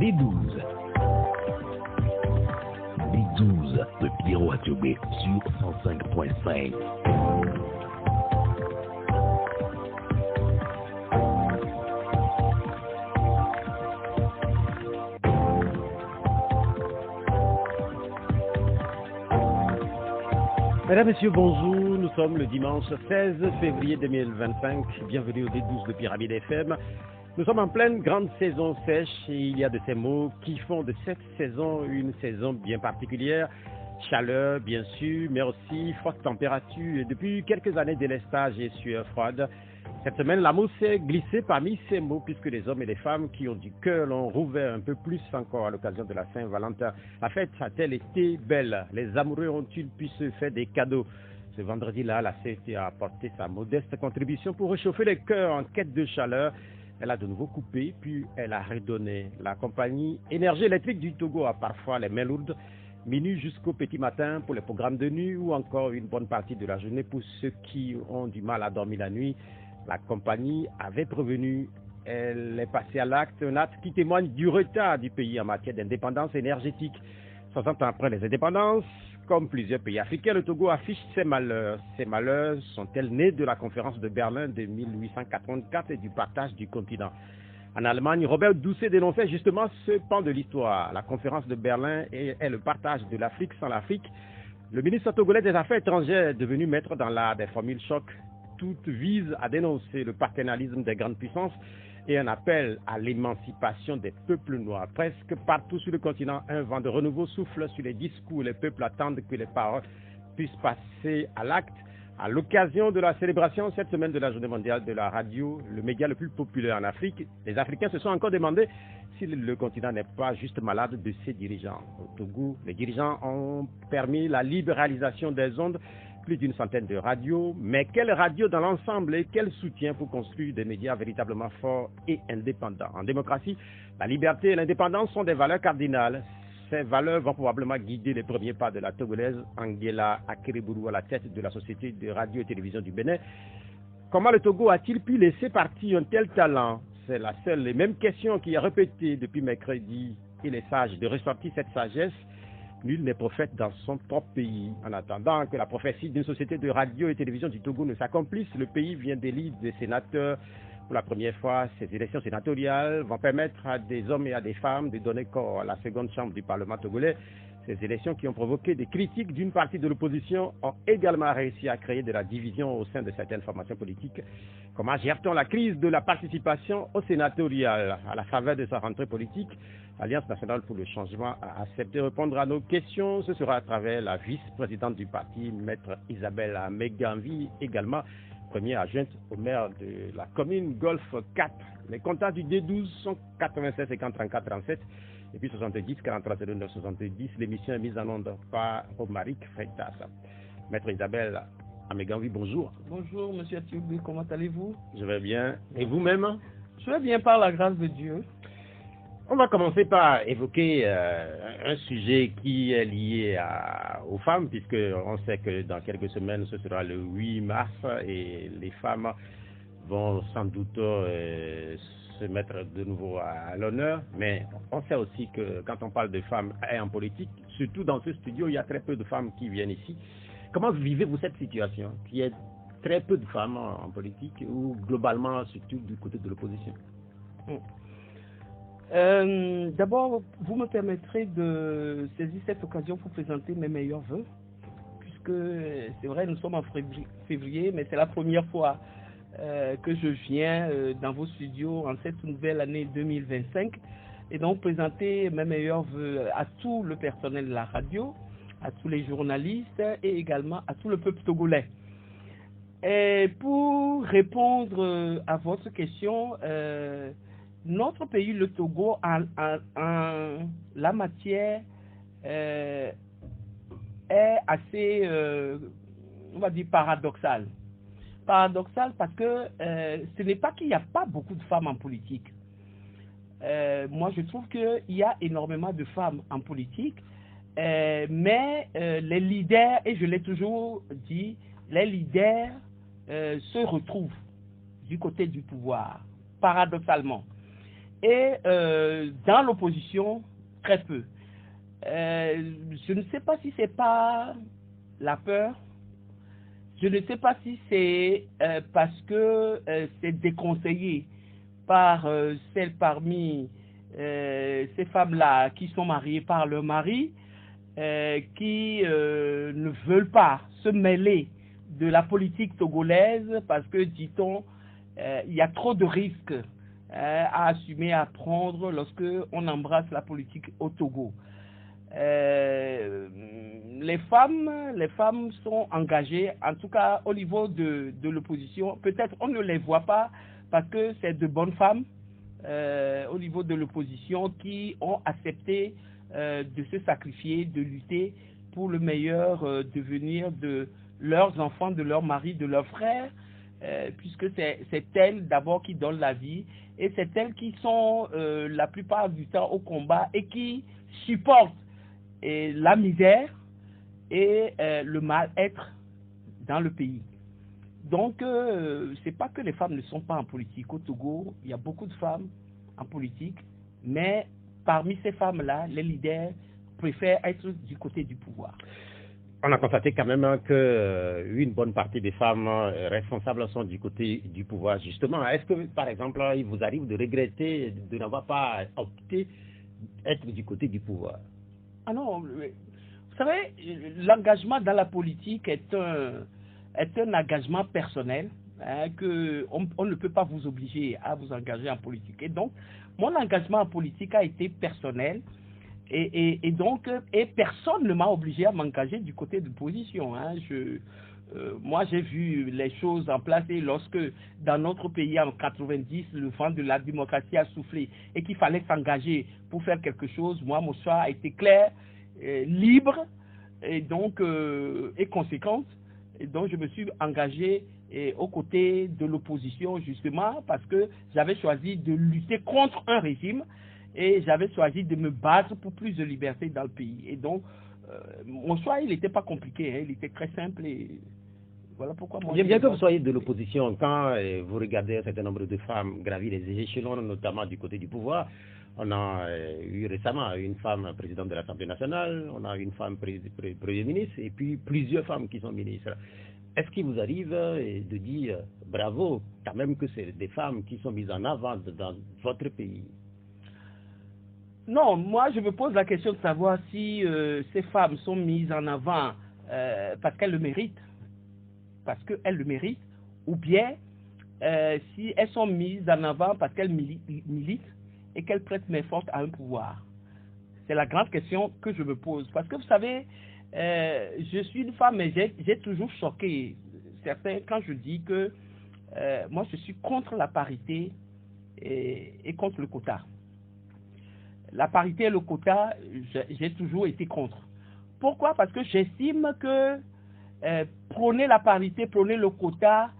D12. D12 de Pierrot Attiobé sur 105.5. Mesdames, Messieurs, bonjour. Nous sommes le dimanche 16 février 2025. Bienvenue au D12 de Pyramide FM. Nous sommes en pleine grande saison sèche et il y a de ces mots qui font de cette saison une saison bien particulière. Chaleur, bien sûr, mais aussi forte température et depuis quelques années délestage et sueur froide. Cette semaine, l'amour s'est glissé parmi ces mots puisque les hommes et les femmes qui ont du cœur l'ont rouvert un peu plus encore à l'occasion de la Saint-Valentin. La fête a-t-elle été belle? Les amoureux ont-ils pu se faire des cadeaux? Ce vendredi-là, la CET a apporté sa modeste contribution pour réchauffer les cœurs en quête de chaleur. Elle a de nouveau coupé, puis elle a redonné. La compagnie Énergie électrique du Togo a parfois les mains lourdes, minuit jusqu'au petit matin pour les programmes de nuit ou encore une bonne partie de la journée pour ceux qui ont du mal à dormir la nuit. La compagnie avait prévenu, elle est passée à l'acte, un acte qui témoigne du retard du pays en matière d'indépendance énergétique. 60 ans après les indépendances, comme plusieurs pays africains, le Togo affiche ses malheurs. Ces malheurs sont-elles nés de la conférence de Berlin de 1884 et du partage du continent? En Allemagne, Robert Doucet dénonçait justement ce pan de l'histoire. La conférence de Berlin est le partage de l'Afrique sans l'Afrique. Le ministre togolais des Affaires étrangères est devenu maître dans l'art des formules choc. Toutes visent à dénoncer le paternalisme des grandes puissances et un appel à l'émancipation des peuples noirs. Presque partout sur le continent, un vent de renouveau souffle sur les discours. Les peuples attendent que les paroles puissent passer à l'acte. À l'occasion de la célébration cette semaine de la Journée mondiale de la radio, le média le plus populaire en Afrique, les Africains se sont encore demandé si le continent n'est pas juste malade de ses dirigeants. Au Togo, les dirigeants ont permis la libéralisation des ondes, plus d'une centaine de radios, mais quelle radio dans l'ensemble et quel soutien pour construire des médias véritablement forts et indépendants? En démocratie, la liberté et l'indépendance sont des valeurs cardinales. Ces valeurs vont probablement guider les premiers pas de la Togolaise Angela Akereburu à la tête de la Société de radio et télévision du Bénin. Comment le Togo a-t-il pu laisser partir un tel talent? C'est la seule et même question qui est répétée depuis mercredi. Il est sage de ressortir cette sagesse. Nul n'est prophète dans son propre pays. En attendant que la prophétie d'une société de radio et télévision du Togo ne s'accomplisse, le pays vient d'élire des sénateurs. Pour la première fois, ces élections sénatoriales vont permettre à des hommes et à des femmes de donner corps à la seconde chambre du Parlement togolais. Ces élections qui ont provoqué des critiques d'une partie de l'opposition ont également réussi à créer de la division au sein de certaines formations politiques. Comment gère-t-on la crise de la participation au sénatorial? À la faveur de sa rentrée politique, l'Alliance nationale pour le changement a accepté de répondre à nos questions. Ce sera à travers la vice-présidente du parti, maître Isabelle Ameganvi, également première adjointe au maire de la commune Golfe 4. Les contacts du D12 sont 96 50 34 37 et puis 70 43 09 70. L'émission est mise en onde par Romaric Freitas. Maître Isabelle Ameganvi, bonjour. Bonjour, monsieur Attiobé, comment allez-vous? Je vais bien. Et vous-même? Je vais bien par la grâce de Dieu. On va commencer par évoquer un sujet qui est lié aux femmes, puisque on sait que dans quelques semaines, ce sera le 8 mars, et les femmes vont sans doute se mettre de nouveau à l'honneur. Mais on sait aussi que quand on parle de femmes et en politique, surtout dans ce studio, il y a très peu de femmes qui viennent ici. Comment vivez-vous cette situation, qui est très peu de femmes en politique, ou globalement, surtout du côté de l'opposition? D'abord, vous me permettrez de saisir cette occasion pour présenter mes meilleurs vœux, puisque c'est vrai, nous sommes en février, mais c'est la première fois que je viens dans vos studios en cette nouvelle année 2025, et donc présenter mes meilleurs vœux à tout le personnel de la radio, à tous les journalistes et également à tout le peuple togolais. Et pour répondre à votre question, notre pays, le Togo, en la matière est assez, on va dire, paradoxal. Paradoxal parce que ce n'est pas qu'il n'y a pas beaucoup de femmes en politique. Moi, je trouve qu'il y a énormément de femmes en politique, mais les leaders, et je l'ai toujours dit, les leaders se retrouvent du côté du pouvoir, paradoxalement. et dans l'opposition, très peu. Je ne sais pas si c'est pas la peur, je ne sais pas si c'est parce que c'est déconseillé par celles parmi ces femmes-là qui sont mariées par leur mari, qui ne veulent pas se mêler de la politique togolaise parce que, dit-on, il y a trop de risques à assumer, à prendre lorsque on embrasse la politique au Togo. Les femmes sont engagées, en tout cas au niveau de l'opposition. Peut-être on ne les voit pas parce que c'est de bonnes femmes au niveau de l'opposition qui ont accepté de se sacrifier, de lutter pour le meilleur devenir de leurs enfants, de leurs maris, de leurs frères, puisque c'est elles d'abord qui donnent la vie et c'est elles qui sont la plupart du temps au combat et qui supportent la misère et le mal-être dans le pays. Donc, c'est pas que les femmes ne sont pas en politique. Au Togo, il y a beaucoup de femmes en politique, mais parmi ces femmes-là, les leaders préfèrent être du côté du pouvoir. On a constaté quand même qu'une bonne partie des femmes responsables sont du côté du pouvoir, justement. Est-ce que, par exemple, il vous arrive de regretter de n'avoir pas opté être du côté du pouvoir? Ah non, vous savez, l'engagement dans la politique est un engagement personnel, hein, que on ne peut pas vous obliger à vous engager en politique. Et donc, mon engagement en politique a été personnel. Et donc, personne ne m'a obligé à m'engager du côté de l'opposition. Hein. Moi, j'ai vu les choses en place et lorsque, dans notre pays, en 90, le vent de la démocratie a soufflé et qu'il fallait s'engager pour faire quelque chose, moi, mon choix a été clair, libre et donc et conséquente. Et donc, je me suis engagé aux côtés de l'opposition, justement, parce que j'avais choisi de lutter contre un régime et j'avais choisi de me battre pour plus de liberté dans le pays. Et donc, mon choix, il n'était pas compliqué, hein, il était très simple et voilà pourquoi moi... Bien que vous soyez de l'opposition, quand vous regardez un certain nombre de femmes gravir les échelons, notamment du côté du pouvoir, on a eu récemment une femme présidente de l'Assemblée nationale, on a une femme Premier ministre et puis plusieurs femmes qui sont ministres. Est-ce qu'il vous arrive de dire bravo, quand même que c'est des femmes qui sont mises en avant dans votre pays? Non, moi je me pose la question de savoir si ces femmes sont mises en avant parce qu'elles le méritent, ou bien si elles sont mises en avant parce qu'elles militent et qu'elles prêtent main forte à un pouvoir. C'est la grande question que je me pose. Parce que vous savez, je suis une femme, mais j'ai toujours choqué certains quand je dis que moi je suis contre la parité et contre le quota. La parité et le quota, j'ai toujours été contre. Pourquoi? Parce que j'estime que prôner la parité, prôner le quota,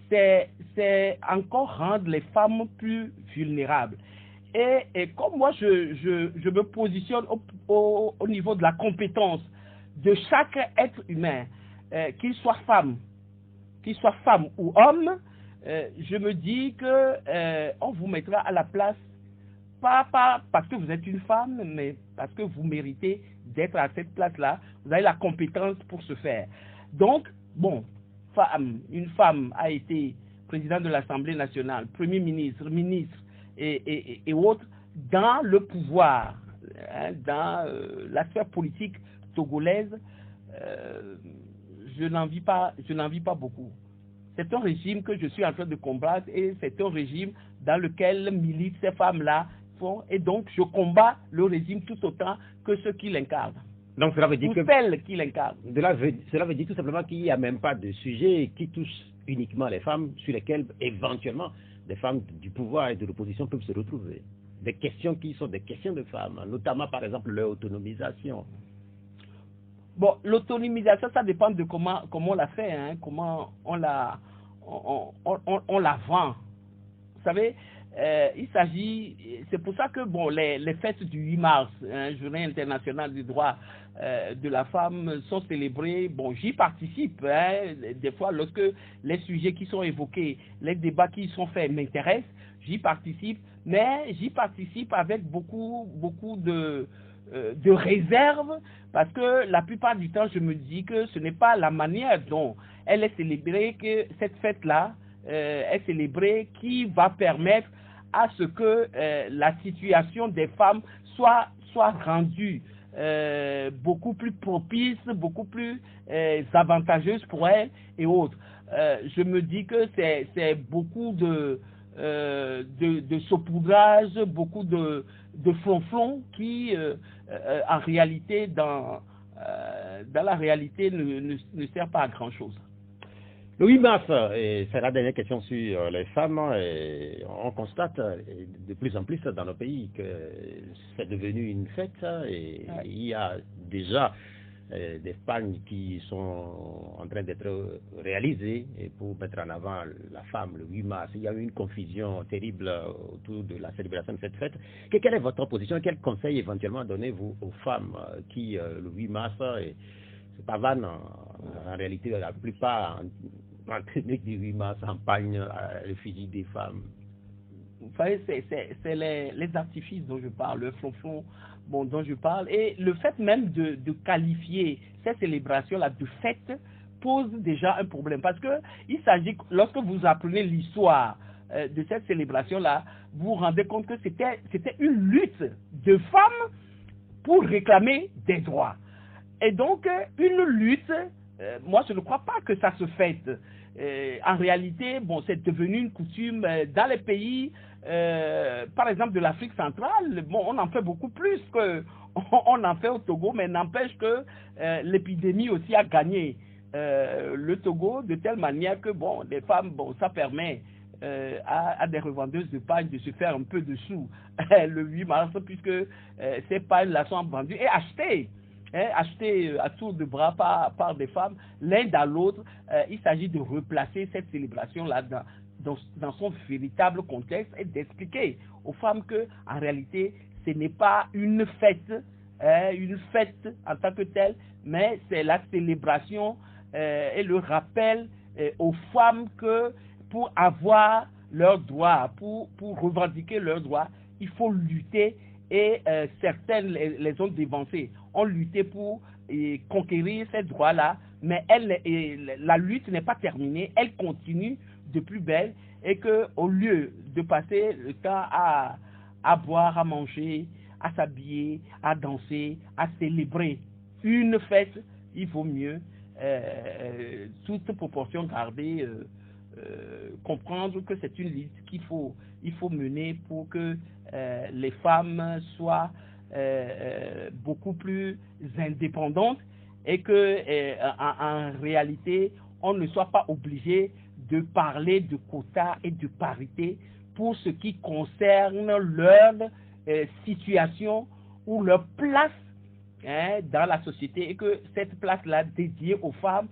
c'est encore rendre les femmes plus vulnérables. Et comme moi, je me positionne au niveau de la compétence de chaque être humain, qu'il soit femme ou homme, je me dis que on vous mettra à la place, pas parce que vous êtes une femme, mais parce que vous méritez d'être à cette place-là. Vous avez la compétence pour ce faire. Donc, bon, une femme a été présidente de l'Assemblée nationale, Premier ministre, ministre et autres, dans le pouvoir, hein, dans la sphère politique togolaise, je n'en vis pas beaucoup. C'est un régime que je suis en train de combattre et c'est un régime dans lequel militent ces femmes-là et donc je combats le régime tout autant que ceux qui l'incarnent. Donc cela veut dire que celles qui l'incarnent. Cela veut dire tout simplement qu'il n'y a même pas de sujet qui touche uniquement les femmes sur lesquels éventuellement des femmes du pouvoir et de l'opposition peuvent se retrouver. Des questions qui sont des questions de femmes, notamment par exemple leur autonomisation. Bon, l'autonomisation, ça dépend de comment on l'a fait, hein, comment on la vend. Vous savez, il s'agit, c'est pour ça que bon, les fêtes du 8 mars, hein, Journée internationale du droit de la femme, sont célébrées. Bon, j'y participe, hein, des fois lorsque les sujets qui sont évoqués, les débats qui sont faits m'intéressent, j'y participe, mais j'y participe avec beaucoup de réserve, parce que la plupart du temps, je me dis que ce n'est pas la manière dont elle est célébrée, que cette fête-là est célébrée, qui va permettre à ce que la situation des femmes soit rendue beaucoup plus propice, beaucoup plus avantageuse pour elles et autres. Je me dis que c'est beaucoup de saupoudrage, beaucoup de flonflons qui, en réalité, dans la réalité, ne sert pas à grand-chose. Le 8 mars, et c'est la dernière question sur les femmes, et on constate de plus en plus dans nos pays que c'est devenu une fête, et il y a déjà des campagnes qui sont en train d'être réalisées pour mettre en avant la femme le 8 mars. Il y a eu une confusion terrible autour de la célébration de cette fête. Quelle est votre position? Quel conseil éventuellement donnez-vous aux femmes qui, le 8 mars, c'est pas van, en réalité, la plupart en tenue du 8 mars empagnent le fusil des femmes? Vous savez, c'est les artifices dont je parle, le flonflon dont je parle, et le fait même de qualifier ces célébrations-là de fête pose déjà un problème, parce que il s'agit, lorsque vous apprenez l'histoire de cette célébration-là, vous vous rendez compte que c'était une lutte de femmes pour réclamer des droits. Et donc, une lutte, moi je ne crois pas que ça se fête. En réalité, c'est devenu une coutume dans les pays, par exemple de l'Afrique centrale. On en fait beaucoup plus qu'on en fait au Togo, mais n'empêche que l'épidémie aussi a gagné le Togo de telle manière que, les femmes, ça permet à des revendeuses de pain de se faire un peu de sous le 8 mars, puisque ces pains-là sont vendus et achetés. Acheté à tour de bras par des femmes, l'un dans l'autre. Il s'agit de replacer cette célébration-là dans son véritable contexte et d'expliquer aux femmes que, en réalité, ce n'est pas une fête en tant que telle, mais c'est la célébration et le rappel aux femmes que pour avoir leurs droits, pour revendiquer leurs droits, il faut lutter. Et certaines les ont dévancées, ont lutté pour conquérir ces droits-là, mais la lutte n'est pas terminée, elle continue de plus belle, et qu'au lieu de passer le temps à boire, à manger, à s'habiller, à danser, à célébrer une fête, il vaut mieux, toute proportion gardée, comprendre que c'est une lutte qu'il faut mener pour que les femmes soient beaucoup plus indépendantes et que en réalité on ne soit pas obligé de parler de quotas et de parité pour ce qui concerne leur situation ou leur place dans la société, et que cette place-là dédiée aux femmes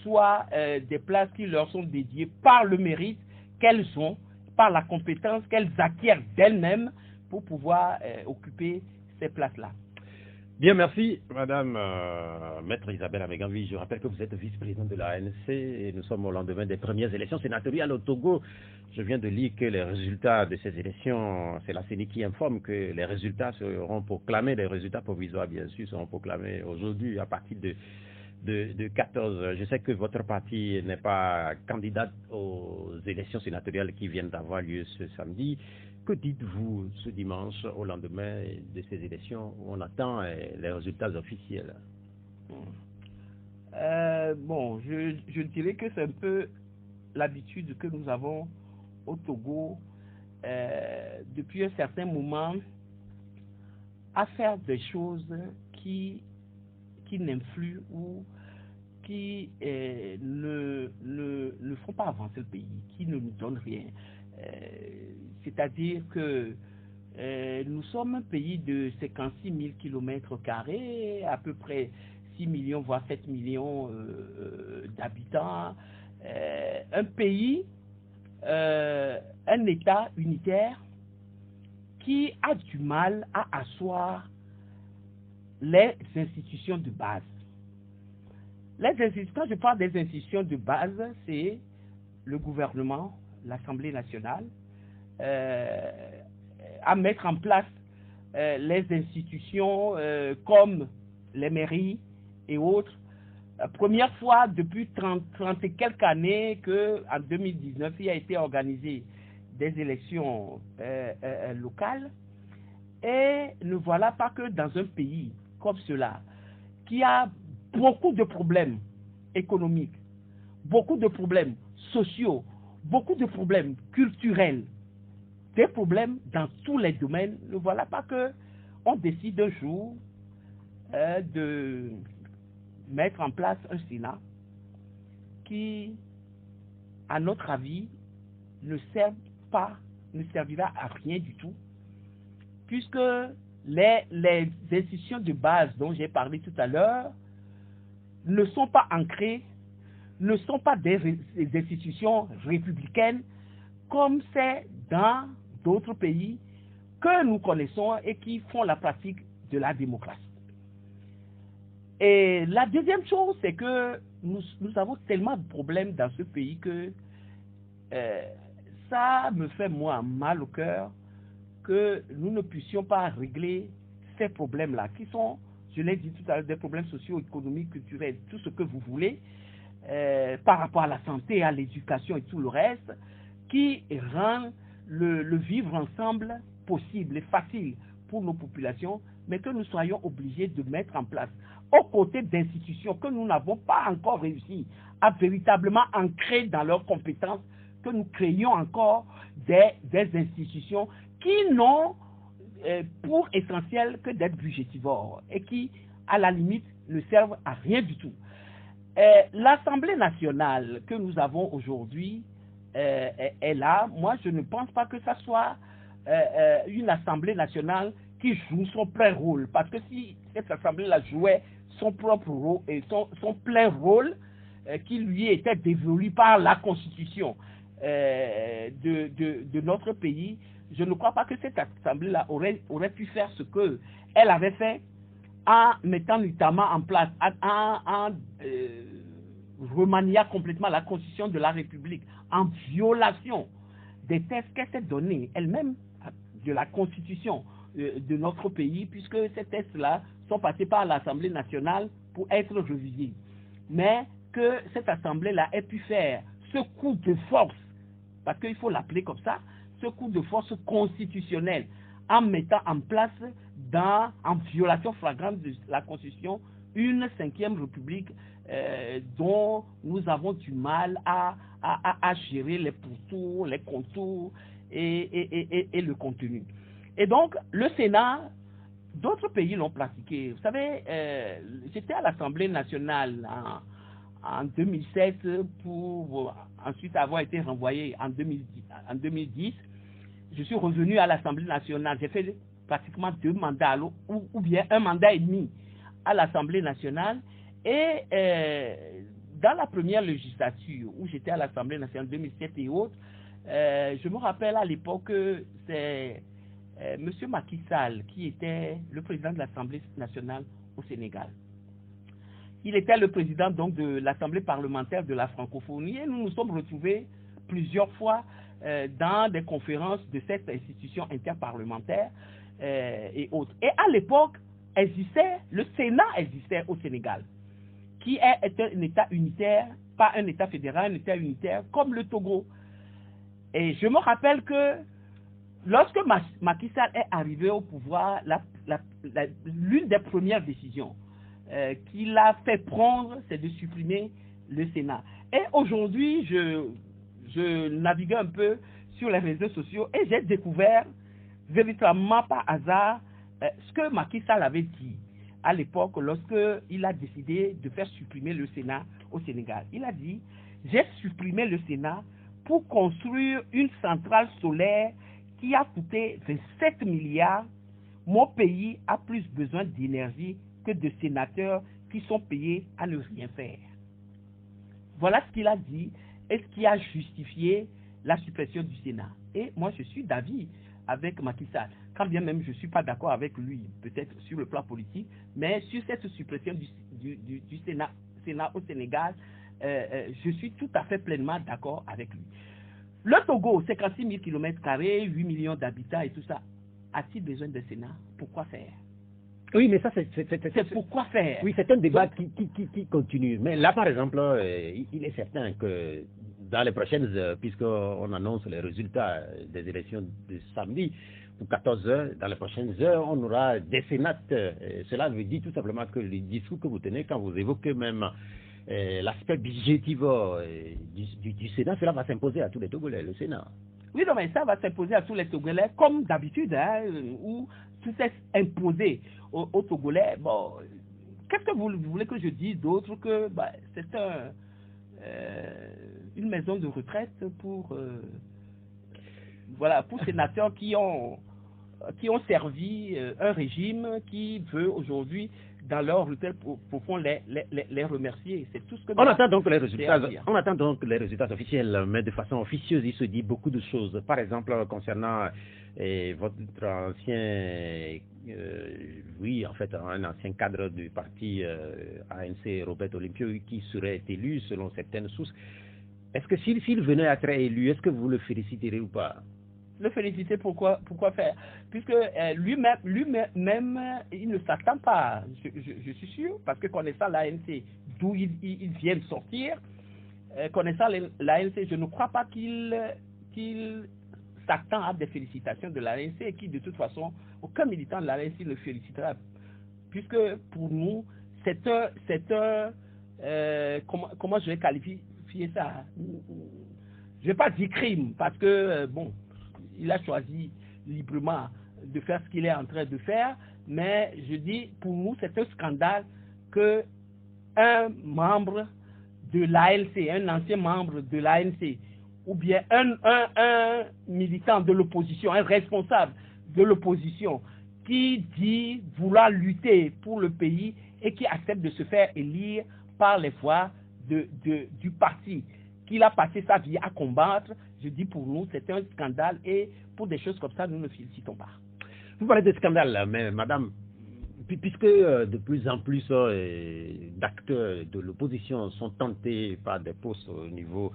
soit des places qui leur sont dédiées par le mérite qu'elles ont, par la compétence qu'elles acquièrent d'elles-mêmes pour pouvoir occuper ces places-là. Bien, merci, Madame Maître Isabelle Ameganvi. Je rappelle que vous êtes vice-présidente de l'ANC et nous sommes au lendemain des premières élections sénatoriales au Togo. Je viens de lire que les résultats de ces élections, c'est la CENI qui informe que les résultats seront proclamés, les résultats provisoires, bien sûr, seront proclamés aujourd'hui à partir de 14. Je sais que votre parti n'est pas candidat aux élections sénatoriales qui viennent d'avoir lieu ce samedi. Que dites-vous ce dimanche au lendemain de ces élections où on attend les résultats officiels? Je dirais que c'est un peu l'habitude que nous avons au Togo depuis un certain moment à faire des choses qui n'influent ou qui ne font pas avancer le pays, qui ne nous donnent rien. C'est-à-dire que nous sommes un pays de 56 000 km², à peu près 6 millions, voire 7 millions d'habitants. Un pays, un État unitaire qui a du mal à asseoir les institutions de base. Quand je parle des institutions de base, c'est le gouvernement, l'Assemblée nationale, à mettre en place les institutions comme les mairies et autres. Première fois depuis 30 et quelques années qu'en 2019, il a été organisé des élections locales. Et ne voilà pas que dans un pays comme cela, qui a beaucoup de problèmes économiques, beaucoup de problèmes sociaux, beaucoup de problèmes culturels, des problèmes dans tous les domaines, ne voilà pas que on décide un jour de mettre en place un Sénat qui, à notre avis, ne servira à rien du tout, puisque les institutions de base dont j'ai parlé tout à l'heure ne sont pas ancrées, ne sont pas des institutions républicaines comme c'est dans d'autres pays que nous connaissons et qui font la pratique de la démocratie. Et la deuxième chose, c'est que nous avons tellement de problèmes dans ce pays que ça me fait, moi, mal au cœur que nous ne puissions pas régler ces problèmes-là, qui sont, je l'ai dit tout à l'heure, des problèmes sociaux, économiques, culturels, tout ce que vous voulez, par rapport à la santé, à l'éducation et tout le reste, qui rend le vivre ensemble possible et facile pour nos populations, mais que nous soyons obligés de mettre en place, aux côtés d'institutions que nous n'avons pas encore réussi à véritablement ancrer dans leurs compétences, que nous créions encore des institutions qui n'ont pour essentiel que d'être budgétivores et qui, à la limite, ne servent à rien du tout. L'Assemblée nationale que nous avons aujourd'hui est là. Moi, je ne pense pas que ça soit une Assemblée nationale qui joue son plein rôle. Parce que si cette Assemblée-là jouait son propre rôle et son plein rôle qui lui était dévolu par la Constitution de notre pays, je ne crois pas que cette Assemblée-là aurait pu faire ce qu'elle avait fait en mettant notamment en place, en remaniant complètement la Constitution de la République, en violation des textes qu'elle s'est donnés elle-même de la Constitution de notre pays, puisque ces textes-là sont passés par l'Assemblée nationale pour être révisés. Mais que cette Assemblée-là ait pu faire ce coup de force, parce qu'il faut l'appeler comme ça, ce coup de force constitutionnel, en mettant en place, en violation flagrante de la Constitution, une 5e République dont nous avons du mal à gérer les pourtours, les contours et le contenu. Et donc, le Sénat, d'autres pays l'ont pratiqué. Vous savez, j'étais à l'Assemblée nationale en 2007 pour ensuite avoir été renvoyé en 2010. Je suis revenu à l'Assemblée nationale. J'ai fait pratiquement 2 mandats ou bien 1 mandat et demi à l'Assemblée nationale. Et dans la première législature où j'étais à l'Assemblée nationale 2007 et autres, je me rappelle à l'époque que c'est M. Macky Sall qui était le président de l'Assemblée nationale au Sénégal. Il était le président donc de l'Assemblée parlementaire de la francophonie et nous nous sommes retrouvés plusieurs fois dans des conférences de cette institution interparlementaire et autres. Et à l'époque, le Sénat existait au Sénégal, qui est un État unitaire, pas un État fédéral, un État unitaire, comme le Togo. Et je me rappelle que lorsque Macky Sall est arrivé au pouvoir, l'une des premières décisions qu'il a fait prendre, c'est de supprimer le Sénat. Et aujourd'hui, je naviguais un peu sur les réseaux sociaux et j'ai découvert, véritablement par hasard, ce que Macky Sall avait dit à l'époque lorsqu'il a décidé de faire supprimer le Sénat au Sénégal. Il a dit, j'ai supprimé le Sénat pour construire une centrale solaire qui a coûté 27 milliards. Mon pays a plus besoin d'énergie que de sénateurs qui sont payés à ne rien faire. Voilà ce qu'il a dit et ce qui a justifié la suppression du Sénat. Et moi, je suis d'avis avec Macky Sall, quand bien même je ne suis pas d'accord avec lui, peut-être sur le plan politique, mais sur cette suppression du Sénat au Sénégal, je suis tout à fait pleinement d'accord avec lui. Le Togo, 56 000 km², 8 millions d'habitants et tout ça. A-t-il besoin de Sénat? Pourquoi faire? Oui, mais ça, c'est pourquoi faire. Oui, c'est un débat qui continue. Mais là, par exemple, il est certain que dans les prochaines heures, puisqu'on annonce les résultats des élections de samedi, pour 14 heures, dans les prochaines heures, on aura des sénats. Cela veut dire tout simplement que les discours que vous tenez, quand vous évoquez même l'aspect budgétivore du Sénat, cela va s'imposer à tous les Togolais, le Sénat. Oui, non, mais ça va s'imposer à tous les Togolais, comme d'habitude, hein, où tout est imposé aux Togolais. Bon, qu'est-ce que vous voulez que je dise d'autre que bah, c'est une maison de retraite pour voilà, pour sénateurs qui ont servi un régime qui veut aujourd'hui, dans leur retraite, pour fond, les remercier. C'est tout ce que on attend donc les résultats. On attend donc les résultats officiels, mais de façon officieuse, il se dit beaucoup de choses. Par exemple, concernant votre ancien, oui, en fait, un ancien cadre du parti ANC, Robert Olimpio, qui serait élu selon certaines sources. Est-ce que s'il venait à être élu, est-ce que vous le féliciterez ou pas? Le féliciter, pourquoi faire? Puisque lui-même, il ne s'attend pas, je suis sûr, parce que connaissant l'ANC, d'où il vient de sortir, connaissant l'ANC, je ne crois pas qu'il s'attend à des félicitations de l'ANC et qui, de toute façon, aucun militant de l'ANC ne félicitera. Puisque pour nous, c'est un comment je vais qualifier ça? Je ne vais pas dire crime, parce que, bon, il a choisi librement de faire ce qu'il est en train de faire, mais je dis, pour nous, c'est un scandale que un membre de l'ANC, un ancien membre de l'ANC, ou bien un militant de l'opposition, un responsable de l'opposition, qui dit vouloir lutter pour le pays et qui accepte de se faire élire par les voix du parti, qu'il a passé sa vie à combattre. Je dis pour nous, c'est un scandale et pour des choses comme ça, nous ne félicitons pas. Vous parlez de scandale, mais madame, puisque de plus en plus d'acteurs de l'opposition sont tentés par des postes au niveau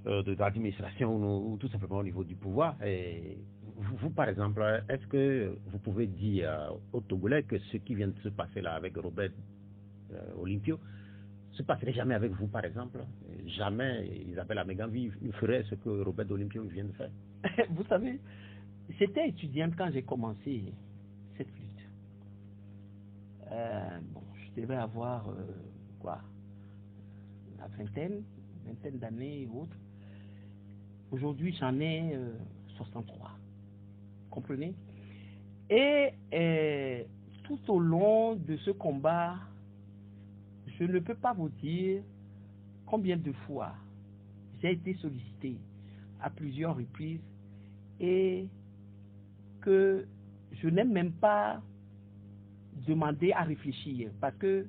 de l'administration ou tout simplement au niveau du pouvoir, et vous, par exemple, est-ce que vous pouvez dire aux Togolais que ce qui vient de se passer là avec Robert Olimpio se passerait jamais avec vous, par exemple? Jamais Isabelle Améganvi ferait ce que Robert Olimpio vient de faire? Vous savez, j'étais étudiante quand j'ai commencé cette lutte. Bon, je devais avoir la vingtaine d'années et autres. Aujourd'hui, j'en ai 63. Comprenez? Et tout au long de ce combat, je ne peux pas vous dire combien de fois j'ai été sollicité à plusieurs reprises et que je n'ai même pas demandé à réfléchir parce que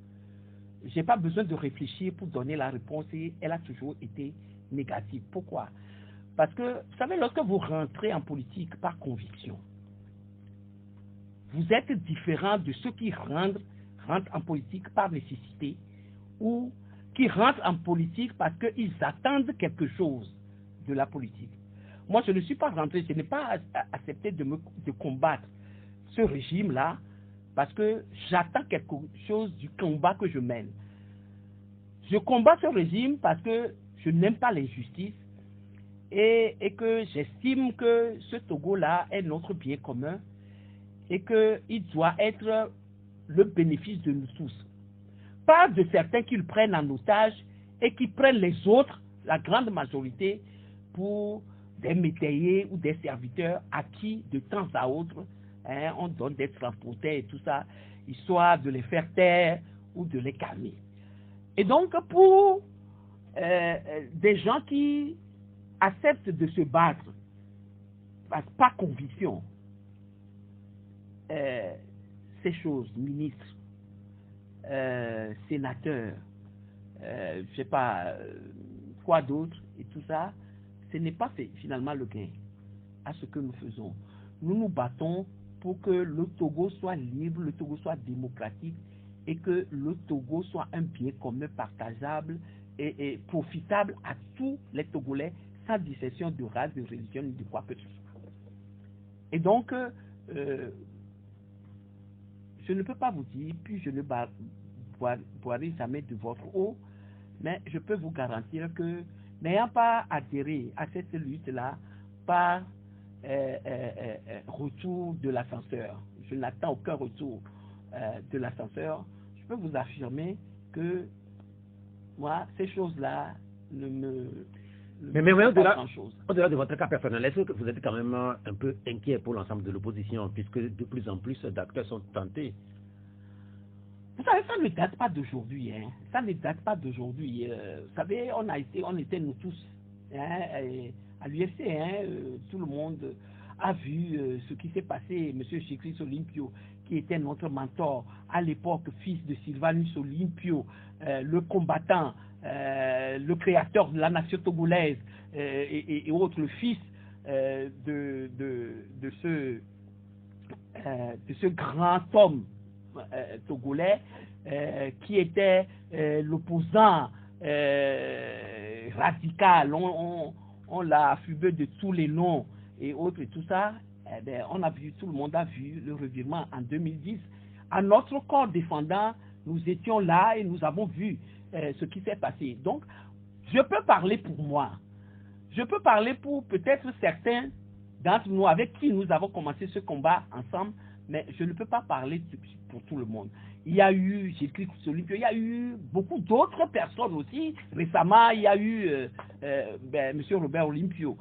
je n'ai pas besoin de réfléchir pour donner la réponse et elle a toujours été négative. Pourquoi? Parce que, vous savez, lorsque vous rentrez en politique par conviction, vous êtes différent de ceux qui rentrent en politique par nécessité ou qui rentrent en politique parce qu'ils attendent quelque chose de la politique. Moi, je ne suis pas rentré, je n'ai pas accepté de combattre ce régime-là parce que j'attends quelque chose du combat que je mène. Je combats ce régime parce que je n'aime pas l'injustice et que j'estime que ce Togo-là est notre bien commun et qu'il doit être le bénéfice de nous tous. Pas de certains qui le prennent en otage et qui prennent les autres, la grande majorité, pour des métayers ou des serviteurs à qui, de temps à autre, on donne des transporteurs et tout ça, histoire de les faire taire ou de les calmer. Et donc, pour des gens qui acceptent de se battre par conviction, ces choses, ministres, sénateurs, je ne sais pas quoi d'autre et tout ça, ce n'est pas finalement le gain à ce que nous faisons. Nous nous battons pour que le Togo soit libre, le Togo soit démocratique et que le Togo soit un bien commun partageable et profitable à tous les Togolais sans distinction de race, de religion, de quoi que ce soit. Et donc, je ne peux pas vous dire, puis je ne boirai jamais de votre eau, mais je peux vous garantir que, n'ayant pas adhéré à cette lutte-là, par retour de l'ascenseur, je n'attends aucun retour de l'ascenseur, je peux vous affirmer que moi, ces choses-là ne me... Mais au-delà de votre cas personnel, est-ce que vous êtes quand même un peu inquiet pour l'ensemble de l'opposition, puisque de plus en plus d'acteurs sont tentés? Vous savez, ça ne date pas d'aujourd'hui. Hein. Ça ne date pas d'aujourd'hui. Vous savez, on était nous tous hein, à l'UFC. Hein, tout le monde a vu ce qui s'est passé. Monsieur Chikris Olympio, qui était notre mentor à l'époque, fils de Sylvanus Olympio, le combattant, le créateur de la nation togolaise et autres, le fils de ce grand homme togolais qui était l'opposant radical. On l'a affubé de tous les noms et autres et tout ça. Eh bien, on a vu, tout le monde a vu le revirement en 2010. À notre corps défendant, nous étions là et nous avons vu ce qui s'est passé. Donc, je peux parler pour moi. Je peux parler pour peut-être certains d'entre nous avec qui nous avons commencé ce combat ensemble, mais je ne peux pas parler pour tout le monde. Il y a eu, j'ai écrit Olympio, il y a eu beaucoup d'autres personnes aussi. Récemment, il y a eu M. Robert Olympio,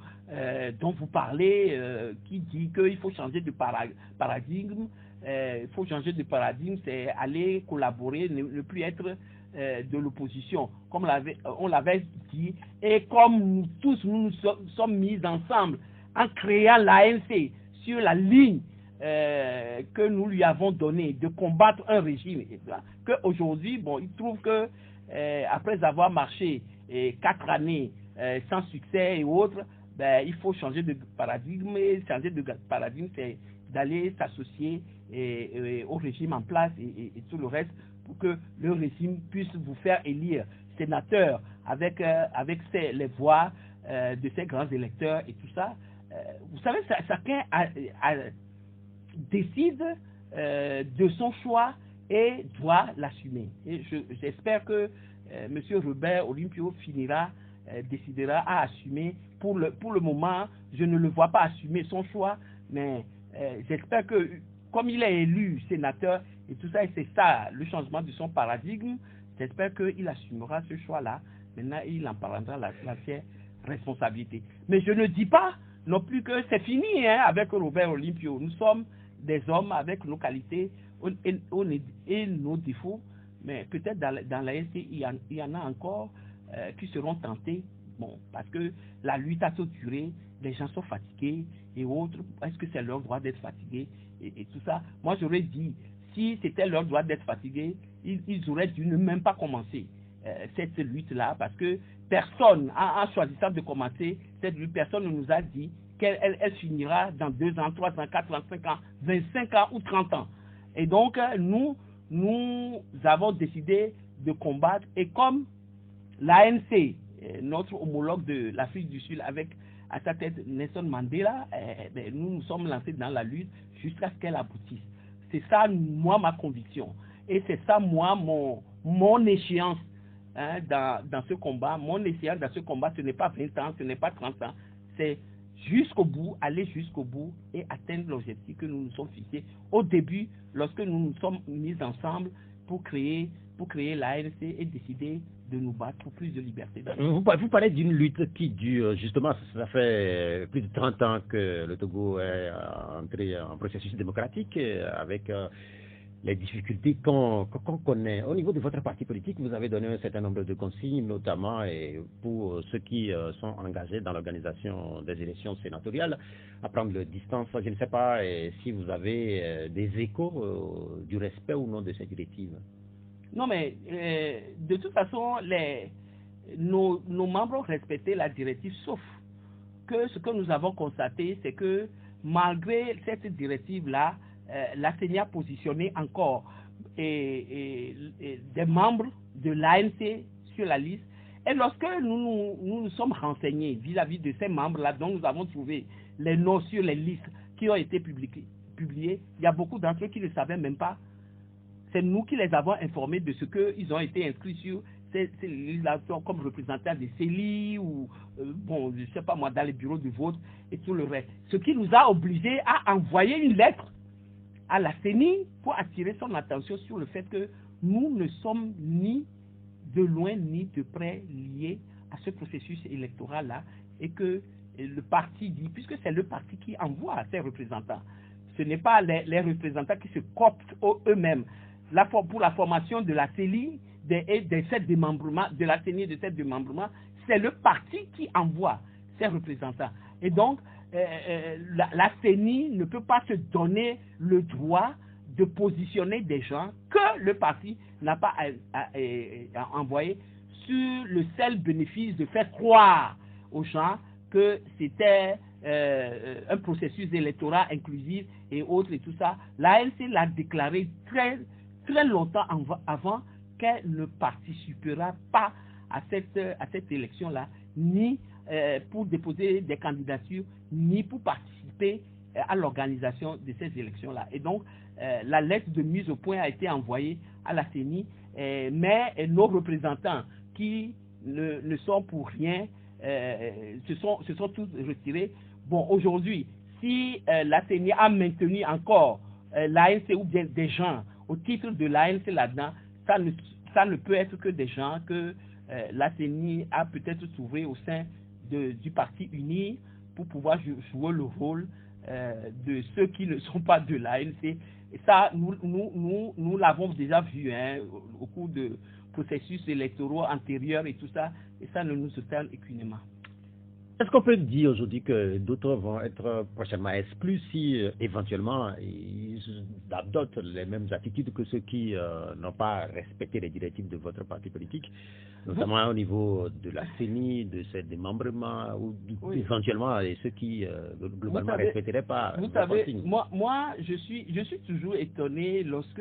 dont vous parlez, qui dit qu'il faut changer de paradigme. Il faut changer de paradigme, c'est aller collaborer, ne plus être de l'opposition, comme on l'avait dit, et comme nous tous nous sommes mis ensemble en créant l'ANC sur la ligne que nous lui avons donnée de combattre un régime, qu'aujourd'hui, bon, il trouve que après avoir marché 4 années sans succès et autres, ben, il faut changer de paradigme, et changer de paradigme, c'est d'aller s'associer au régime en place et tout le reste, pour que le régime puisse vous faire élire sénateur avec les voix de ces grands électeurs et tout ça. Vous savez, chacun décide de son choix et doit l'assumer. Et j'espère que M. Robert Olympio décidera à assumer. Pour le moment, je ne le vois pas assumer son choix, mais j'espère que, comme il est élu sénateur et tout ça, et c'est ça le changement de son paradigme, j'espère qu'il assumera ce choix-là. Maintenant, il en prendra la responsabilité. Mais je ne dis pas non plus que c'est fini hein, avec Robert Olympio. Nous sommes des hommes avec nos qualités et nos défauts, mais peut-être dans la SC, il y en a encore qui seront tentés, bon, parce que la lutte a tout duré, les gens sont fatigués et autres. Est-ce que c'est leur droit d'être fatigués et tout ça? Moi, j'aurais dit, si c'était leur droit d'être fatigués, ils auraient dû ne même pas commencer cette lutte-là, parce que personne, en choisissant de commencer cette lutte, personne ne nous a dit qu'elle finira dans 2 ans, 3 ans, 4 ans, 5 ans, 25 ans ou 30 ans. Et donc, nous avons décidé de combattre, et comme l'ANC, notre homologue de l'Afrique du Sud, avec à sa tête Nelson Mandela, nous nous sommes lancés dans la lutte jusqu'à ce qu'elle aboutisse. C'est ça, moi, ma conviction. Et c'est ça, moi, mon échéance hein, dans ce combat. Mon échéance dans ce combat, ce n'est pas 20 ans, ce n'est pas 30 ans. C'est jusqu'au bout, aller jusqu'au bout et atteindre l'objectif que nous nous sommes fixés au début, lorsque nous nous sommes mis ensemble pour créer l'ANC et décider de nous battre pour plus de liberté. Vous parlez d'une lutte qui dure, justement, ça fait plus de 30 ans que le Togo est entré en processus démocratique, avec les difficultés qu'on connaît. Au niveau de votre parti politique, vous avez donné un certain nombre de consignes, notamment pour ceux qui sont engagés dans l'organisation des élections sénatoriales, à prendre le distance. Je ne sais pas si vous avez des échos du respect ou non de ces directives. Non, mais de toute façon, nos membres ont respecté la directive, sauf que ce que nous avons constaté, c'est que malgré cette directive-là, la CENI a positionné encore des membres de l'ANC sur la liste, Et lorsque nous nous sommes renseignés vis-à-vis de ces membres-là, dont nous avons trouvé les noms sur les listes qui ont été publiées, il y a beaucoup d'entre eux qui ne savaient même pas. C'est nous qui les avons informés de ce qu'ils ont été inscrits sur ces listes-là comme représentants des CELI ou, bon, je ne sais pas moi, dans les bureaux de vote et tout le reste. Ce qui nous a obligés à envoyer une lettre à la CENI pour attirer son attention sur le fait que nous ne sommes ni de loin ni de près liés à ce processus électoral-là et que le parti dit, puisque c'est le parti qui envoie ses représentants, ce n'est pas les représentants qui se cooptent eux-mêmes. Pour la formation de la CELI et de cette démembrement, de la CENI et de cette démembrement, c'est le parti qui envoie ses représentants. Et donc, la CENI ne peut pas se donner le droit de positionner des gens que le parti n'a pas envoyé sur le seul bénéfice de faire croire aux gens que c'était un processus électoral inclusif et autres et tout ça. L'ANC l'a déclaré très longtemps avant qu'elle ne participera pas à cette élection-là, ni pour déposer des candidatures, ni pour participer à l'organisation de ces élections-là. Et donc, la lettre de mise au point a été envoyée à la CENI, mais nos représentants qui ne sont pour rien se sont tous retirés. Bon, aujourd'hui, si la CENI a maintenu encore l'ANC ou bien des gens au titre de l'ANC là-dedans, ça ne peut être que des gens que la CENI a peut-être trouvé au sein du parti uni pour pouvoir jouer le rôle de ceux qui ne sont pas de l'ANC. Et ça, nous l'avons déjà vu au cours de processus électoraux antérieurs et tout ça, et ça ne nous étonne aucunement. Est-ce qu'on peut dire aujourd'hui que d'autres vont être prochainement exclus si éventuellement ils adoptent les mêmes attitudes que ceux qui n'ont pas respecté les directives de votre parti politique, notamment au niveau de la CENI, de ses démembrements ou éventuellement ceux qui globalement ne respecteraient pas vous savez, moi je suis toujours étonné lorsque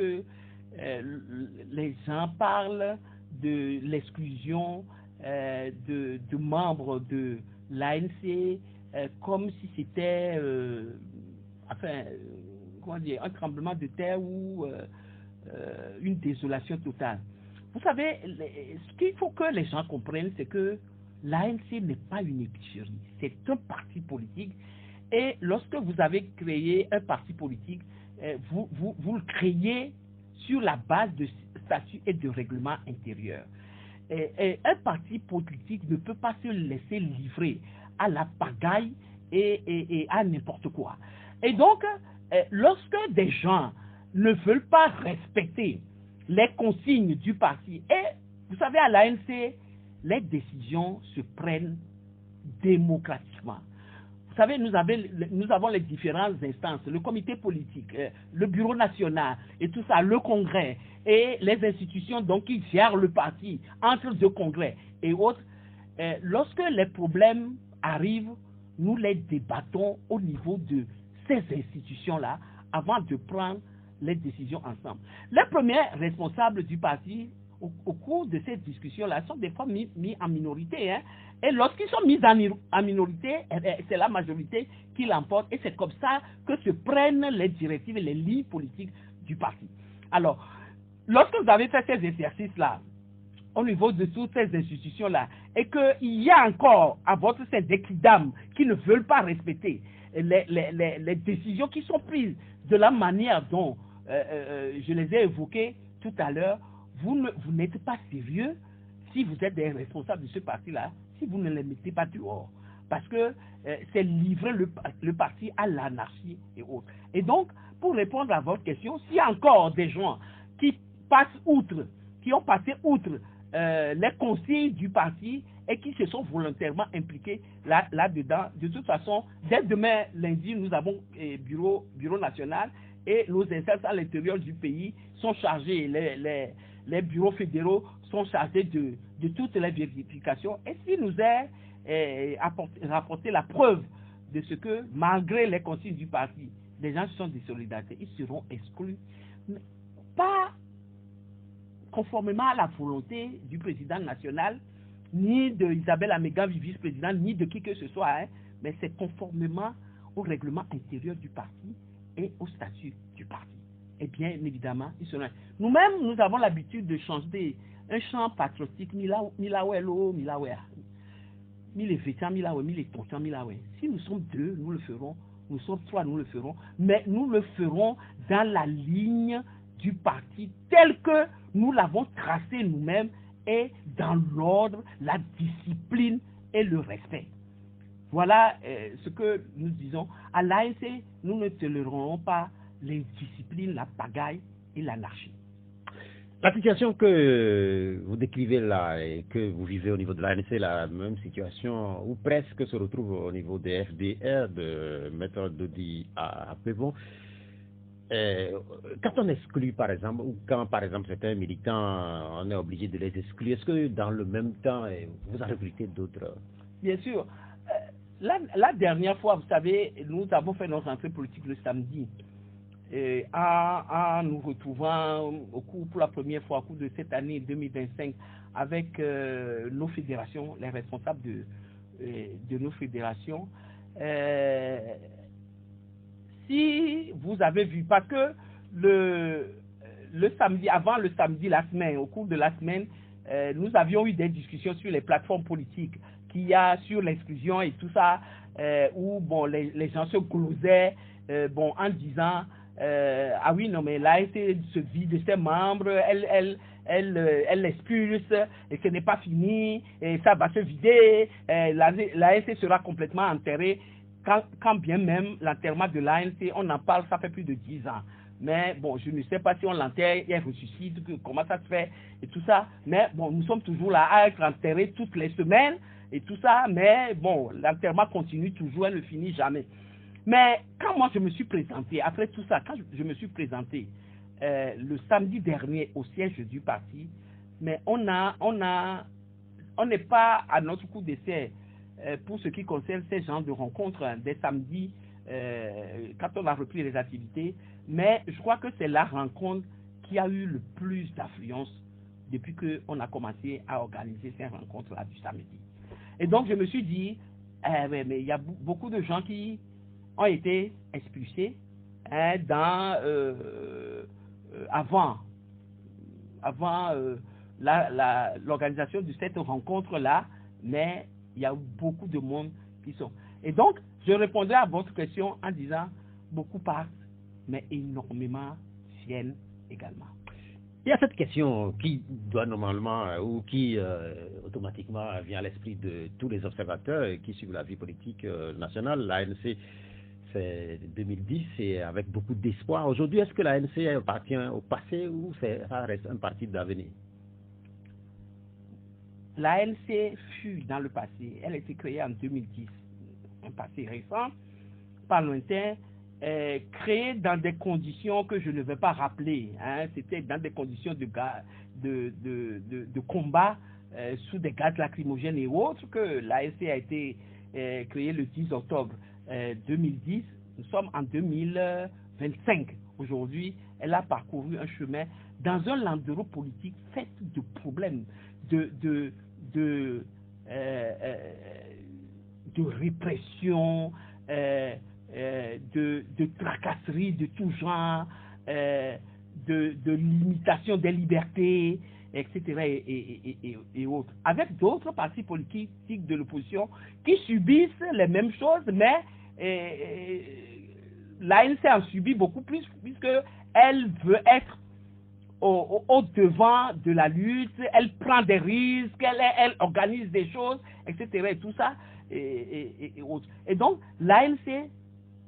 les gens parlent de l'exclusion de membres de l'ANC comme si c'était comment dire, un tremblement de terre ou une désolation totale. Vous savez, ce qu'il faut que les gens comprennent, c'est que l'ANC n'est pas une épicerie, c'est un parti politique. Et lorsque vous avez créé un parti politique, vous le créez sur la base de statuts et de règlements intérieurs. Et un parti politique ne peut pas se laisser livrer à la pagaille et à n'importe quoi. Et donc, lorsque des gens ne veulent pas respecter les consignes du parti, et vous savez, à l'ANC, les décisions se prennent démocratiquement. Vous savez, nous avons les différentes instances, le comité politique, le bureau national et tout ça, le congrès et les institutions donc qui gèrent le parti entre deux congrès et autres. Lorsque les problèmes arrivent, nous les débattons au niveau de ces institutions-là avant de prendre les décisions ensemble. Les premiers responsables du parti au cours de ces discussions-là sont des fois mis en minorité. Et lorsqu'ils sont mis en minorité, c'est la majorité qui l'emporte. Et c'est comme ça que se prennent les directives et les lignes politiques du parti. Alors, lorsque vous avez fait ces exercices-là, au niveau de toutes ces institutions-là, et qu'il y a encore à votre sein des dames qui ne veulent pas respecter les décisions qui sont prises de la manière dont je les ai évoquées tout à l'heure, vous n'êtes pas sérieux si vous êtes des responsables de ce parti-là, si vous ne les mettez pas dehors. Parce que c'est livrer le parti à l'anarchie et autres. Et donc, pour répondre à votre question, s'il y a encore des gens qui ont passé outre les consignes du parti et qui se sont volontairement impliqués là-dedans, de toute façon, dès demain lundi, nous avons bureau national et nos instances à l'intérieur du pays sont chargés, les bureaux fédéraux sont chargés de toutes les vérifications. Et s'il nous est rapporté la preuve de ce que, malgré les consignes du parti, les gens sont de solidarité, ils seront exclus. Mais pas conformément à la volonté du président national ni de Isabelle Améga, vice-présidente, ni de qui que ce soit, hein, mais c'est conformément au règlement intérieur du parti et au statut du parti. Et bien évidemment, ils seront. Nous-mêmes, nous avons l'habitude de changer un chant patriotique, Milawelo, Milawea. Mille vétans, mille tontans, si nous sommes deux, nous le ferons. Nous sommes trois, nous le ferons. Mais nous le ferons dans la ligne du parti tel que nous l'avons tracé nous-mêmes et dans l'ordre, la discipline et le respect. Voilà ce que nous disons. À l'ANC, nous ne tolérerons pas l'indiscipline, la pagaille et l'anarchie. La situation que vous décrivez là et que vous vivez au niveau de l'ANC, la même situation ou presque se retrouve au niveau des FDR de Maître Dodi à Pévon. Quand on exclut par exemple, ou quand par exemple certains militants, on est obligé de les exclure, est-ce que dans le même temps, vous en recrutez d'autres? Bien sûr. La dernière fois, vous savez, nous avons fait notre entrée politique le samedi. En nous retrouvant pour la première fois au cours de cette année 2025 avec nos fédérations, les responsables de nos fédérations. Si vous avez vu, parce que le samedi, avant le samedi, la semaine, au cours de la semaine, nous avions eu des discussions sur les plateformes politiques qu'il y a sur l'exclusion et tout ça, où bon, les gens se glosaient en disant ah oui, non, mais l'ANC se vide de ses membres, elle l'expulse, et ce n'est pas fini, et ça va se vider, l'ANC sera complètement enterrée, quand bien même l'enterrement de l'ANC, on en parle, ça fait plus de 10 ans. Mais bon, je ne sais pas si on l'enterre, il ressuscite, comment ça se fait, et tout ça. Mais bon, nous sommes toujours là à être enterrés toutes les semaines, et tout ça, mais bon, l'enterrement continue toujours, elle ne finit jamais. Mais quand moi je me suis présenté, après tout ça, quand je me suis présenté le samedi dernier au siège du parti, mais on n'est pas à notre coup d'essai pour ce qui concerne ces genres de rencontres des samedis quand on a repris les activités, mais je crois que c'est la rencontre qui a eu le plus d'affluence depuis qu'on a commencé à organiser ces rencontres-là du samedi. Et donc je me suis dit, mais il y a beaucoup de gens qui ont été expulsés avant l'organisation de cette rencontre-là, mais il y a beaucoup de monde qui sont. Et donc, je répondrai à votre question en disant, beaucoup partent, mais énormément viennent également. Il y a cette question qui doit normalement, ou qui automatiquement vient à l'esprit de tous les observateurs qui suivent la vie politique nationale. L'ANC, c'est 2010 et avec beaucoup d'espoir. Aujourd'hui, est-ce que l'ANC appartient au passé ou ça reste un parti d'avenir? L'ANC fut dans le passé, elle a été créée en 2010, un passé récent, pas lointain, créée dans des conditions que je ne vais pas rappeler. C'était dans des conditions de combat sous des gaz lacrymogènes et autres que l'ANC a été créée le 10 octobre 2010. Nous sommes en 2025. Aujourd'hui, elle a parcouru un chemin dans un landerneau politique fait de problèmes, de répression, de tracasseries de tout genre, de limitation des libertés, etc. et autres. Avec d'autres partis politiques de l'opposition qui subissent les mêmes choses, mais l'ANC en subit beaucoup plus puisqu'elle veut être au devant de la lutte, elle prend des risques, elle organise des choses, etc. et tout ça, et autres. Et donc, l'ANC,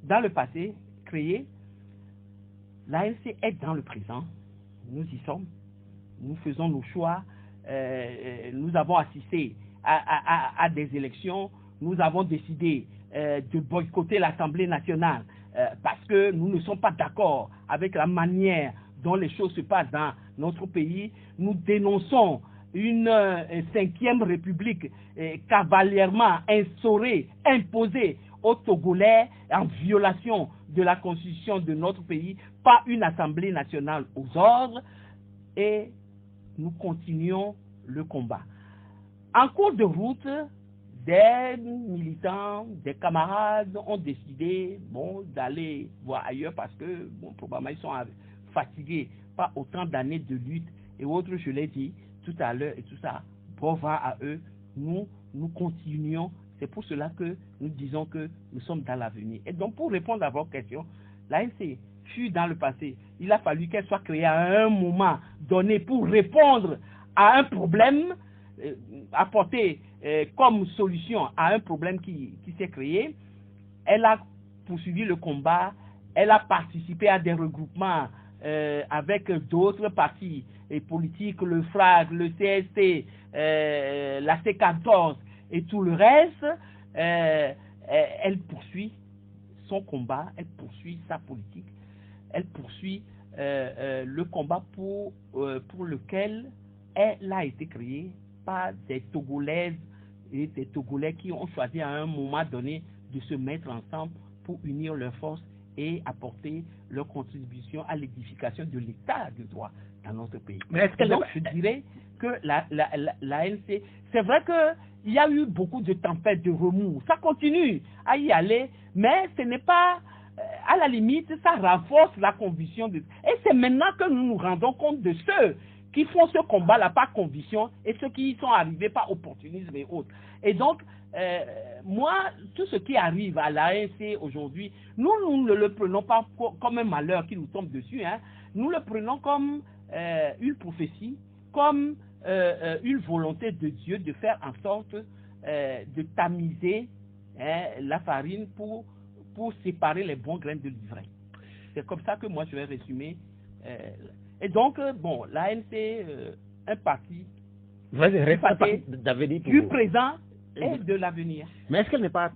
dans le passé, créée, l'ANC est dans le présent. Nous y sommes. Nous faisons nos choix. Nous avons assisté à des élections. Nous avons décidé de boycotter l'Assemblée nationale parce que nous ne sommes pas d'accord avec la manière dont les choses se passent dans notre pays. Nous dénonçons une 5e république cavalièrement instaurée, imposée aux Togolais en violation de la constitution de notre pays, pas une Assemblée nationale aux ordres, et nous continuons le combat. En cours de route, des militants, des camarades ont décidé d'aller voir ailleurs parce que probablement ils sont fatigués par autant d'années de lutte et autres, je l'ai dit tout à l'heure et tout ça. Bravo à eux, nous continuons. C'est pour cela que nous disons que nous sommes dans l'avenir. Et donc, pour répondre à votre question, l'ANC fut dans le passé. Il a fallu qu'elle soit créée à un moment donné pour répondre à un problème, apporter comme solution à un problème qui s'est créé. Elle a poursuivi le combat, elle a participé à des regroupements avec d'autres partis politiques, le FRAG, le CST, la C14 et tout le reste. Elle poursuit son combat, elle poursuit sa politique, elle poursuit le combat pour lequel elle a été créée par des Togolaises et des Togolais qui ont choisi à un moment donné de se mettre ensemble pour unir leurs forces et apporter leur contribution à l'édification de l'état de droit dans notre pays. Mais est-ce donc, je dirais que l'ANC, c'est vrai qu'il y a eu beaucoup de tempêtes, de remous. Ça continue à y aller, mais ce n'est pas, à la limite, ça renforce la conviction. Et c'est maintenant que nous nous rendons compte de ceux qui font ce combat-là par conviction et ceux qui y sont arrivés par opportunisme et autres. Et donc, moi, tout ce qui arrive à l'ANC aujourd'hui, nous ne le prenons pas comme un malheur qui nous tombe dessus, hein. Nous le prenons comme une prophétie, comme une volonté de Dieu de faire en sorte de tamiser la farine pour séparer les bons grains de l'ivraie. C'est comme ça que moi je vais résumer. Et donc, l'ANC, un parti du présent et de l'avenir. Mais est-ce qu'elle n'est pas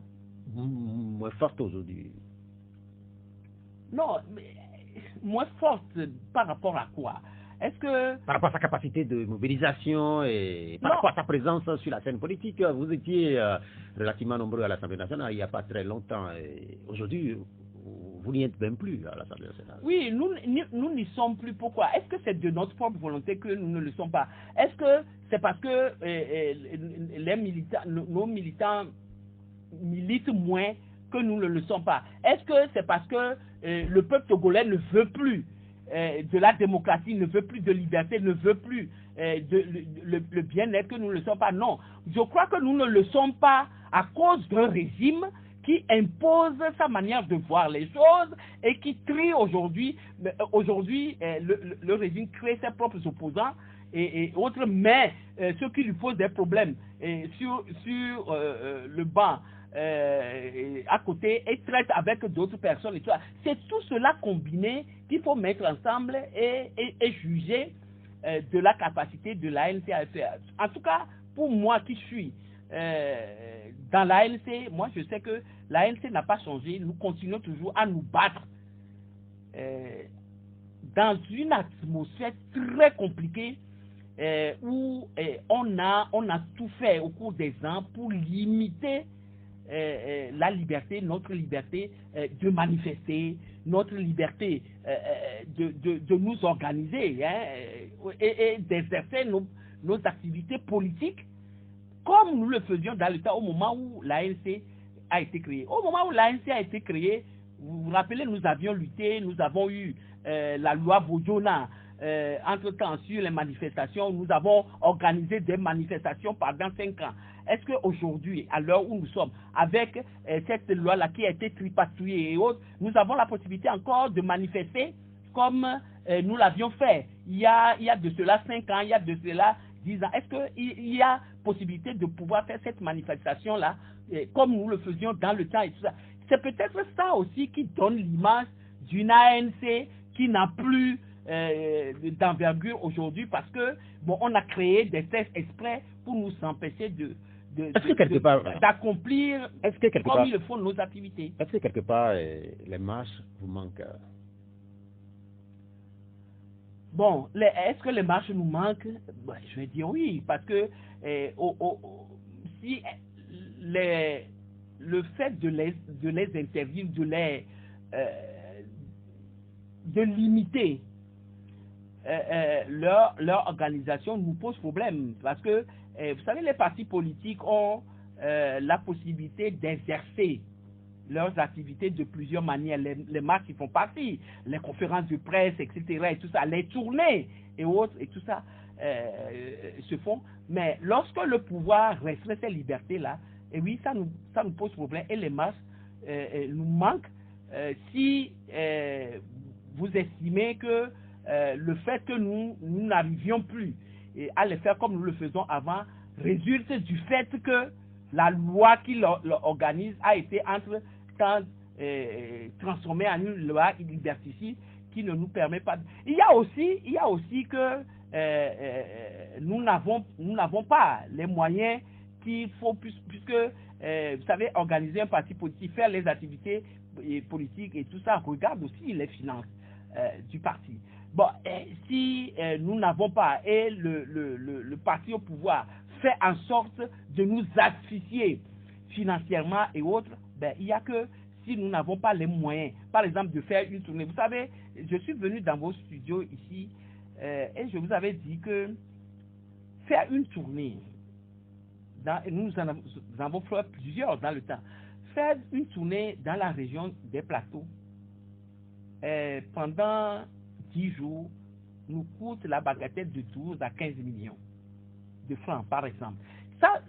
moins forte aujourd'hui? Non, mais moins forte par rapport à quoi? Est-ce que... Par rapport à sa capacité de mobilisation et par rapport à sa présence sur la scène politique, vous étiez relativement nombreux à l'Assemblée nationale il n'y a pas très longtemps. Aujourd'hui, vous n'y êtes même plus à l'Assemblée nationale. Oui, nous n'y sommes plus. Pourquoi? Est-ce que c'est de notre propre volonté que nous ne le sommes pas? Est-ce que c'est parce que nos militants militent moins que nous ne le sommes pas? Est-ce que c'est parce que le peuple togolais ne veut plus de la démocratie, ne veut plus de liberté, ne veut plus le bien-être que nous ne le sommes pas? Non. Je crois que nous ne le sommes pas à cause d'un régime qui impose sa manière de voir les choses et qui trie aujourd'hui. Aujourd'hui, le régime crée ses propres opposants et autres, mais ceux qui lui posent des problèmes sur le banc à côté et traite avec d'autres personnes. C'est tout cela combiné qu'il faut mettre ensemble et juger de la capacité de l'ANC à faire. En tout cas, pour moi qui suis dans l'ANC, moi je sais que l'ANC n'a pas changé. Nous continuons toujours à nous battre dans une atmosphère très compliquée où on a tout fait au cours des ans pour limiter la liberté, notre liberté de manifester, notre liberté de nous organiser et d'exercer nos activités politiques comme nous le faisions dans le temps au moment où l'ANC a été créée. Au moment où l'ANC a été créée, vous vous rappelez, nous avions lutté, nous avons eu la loi Bojona. Entre-temps, sur les manifestations, nous avons organisé des manifestations pendant 5 ans. Est-ce qu'aujourd'hui, à l'heure où nous sommes, avec cette loi-là qui a été tripatouillée et autres, nous avons la possibilité encore de manifester comme nous l'avions fait il y a de cela 5 ans, il y a de cela 10 ans. Est-ce qu'il y a possibilité de pouvoir faire cette manifestation-là comme nous le faisions dans le temps et tout ça? C'est peut-être ça aussi qui donne l'image d'une ANC qui n'a plus d'envergure aujourd'hui parce que on a créé des tests exprès pour nous empêcher d'accomplir comme il le faut nos activités. Est-ce que quelque part les marches vous manquent? Bon, est-ce que les marches nous manquent? Je vais dire oui, parce que si le fait de les interdire, de limiter leur organisation nous pose problème. Parce que, vous savez, les partis politiques ont la possibilité d'exercer leurs activités de plusieurs manières. Les marches qui font partie, les conférences de presse, etc., et tout ça, les tournées et autres, et tout ça se font. Mais lorsque le pouvoir restreint ces libertés-là, et oui, ça nous pose problème. Et les marches nous manquent si vous estimez que le fait que nous n'arrivions plus à les faire comme nous le faisons avant résulte du fait que la loi qui l'organise a été entre-temps transformée en une loi liberticide qui ne nous permet pas. Il y a aussi que nous n'avons pas les moyens qu'il faut, puisque vous savez, organiser un parti politique, faire les activités politiques et tout ça regarde aussi les finances du parti. Bon, si nous n'avons pas, et le parti au pouvoir fait en sorte de nous asphyxier financièrement et autres, ben, il n'y a que si nous n'avons pas les moyens, par exemple, de faire une tournée. Vous savez, je suis venu dans vos studios ici et je vous avais dit que faire une tournée, nous en avons fait plusieurs dans le temps, faire une tournée dans la région des plateaux pendant 10 jours nous coûte la bagatelle de 12 à 15 millions de francs, par exemple. Ça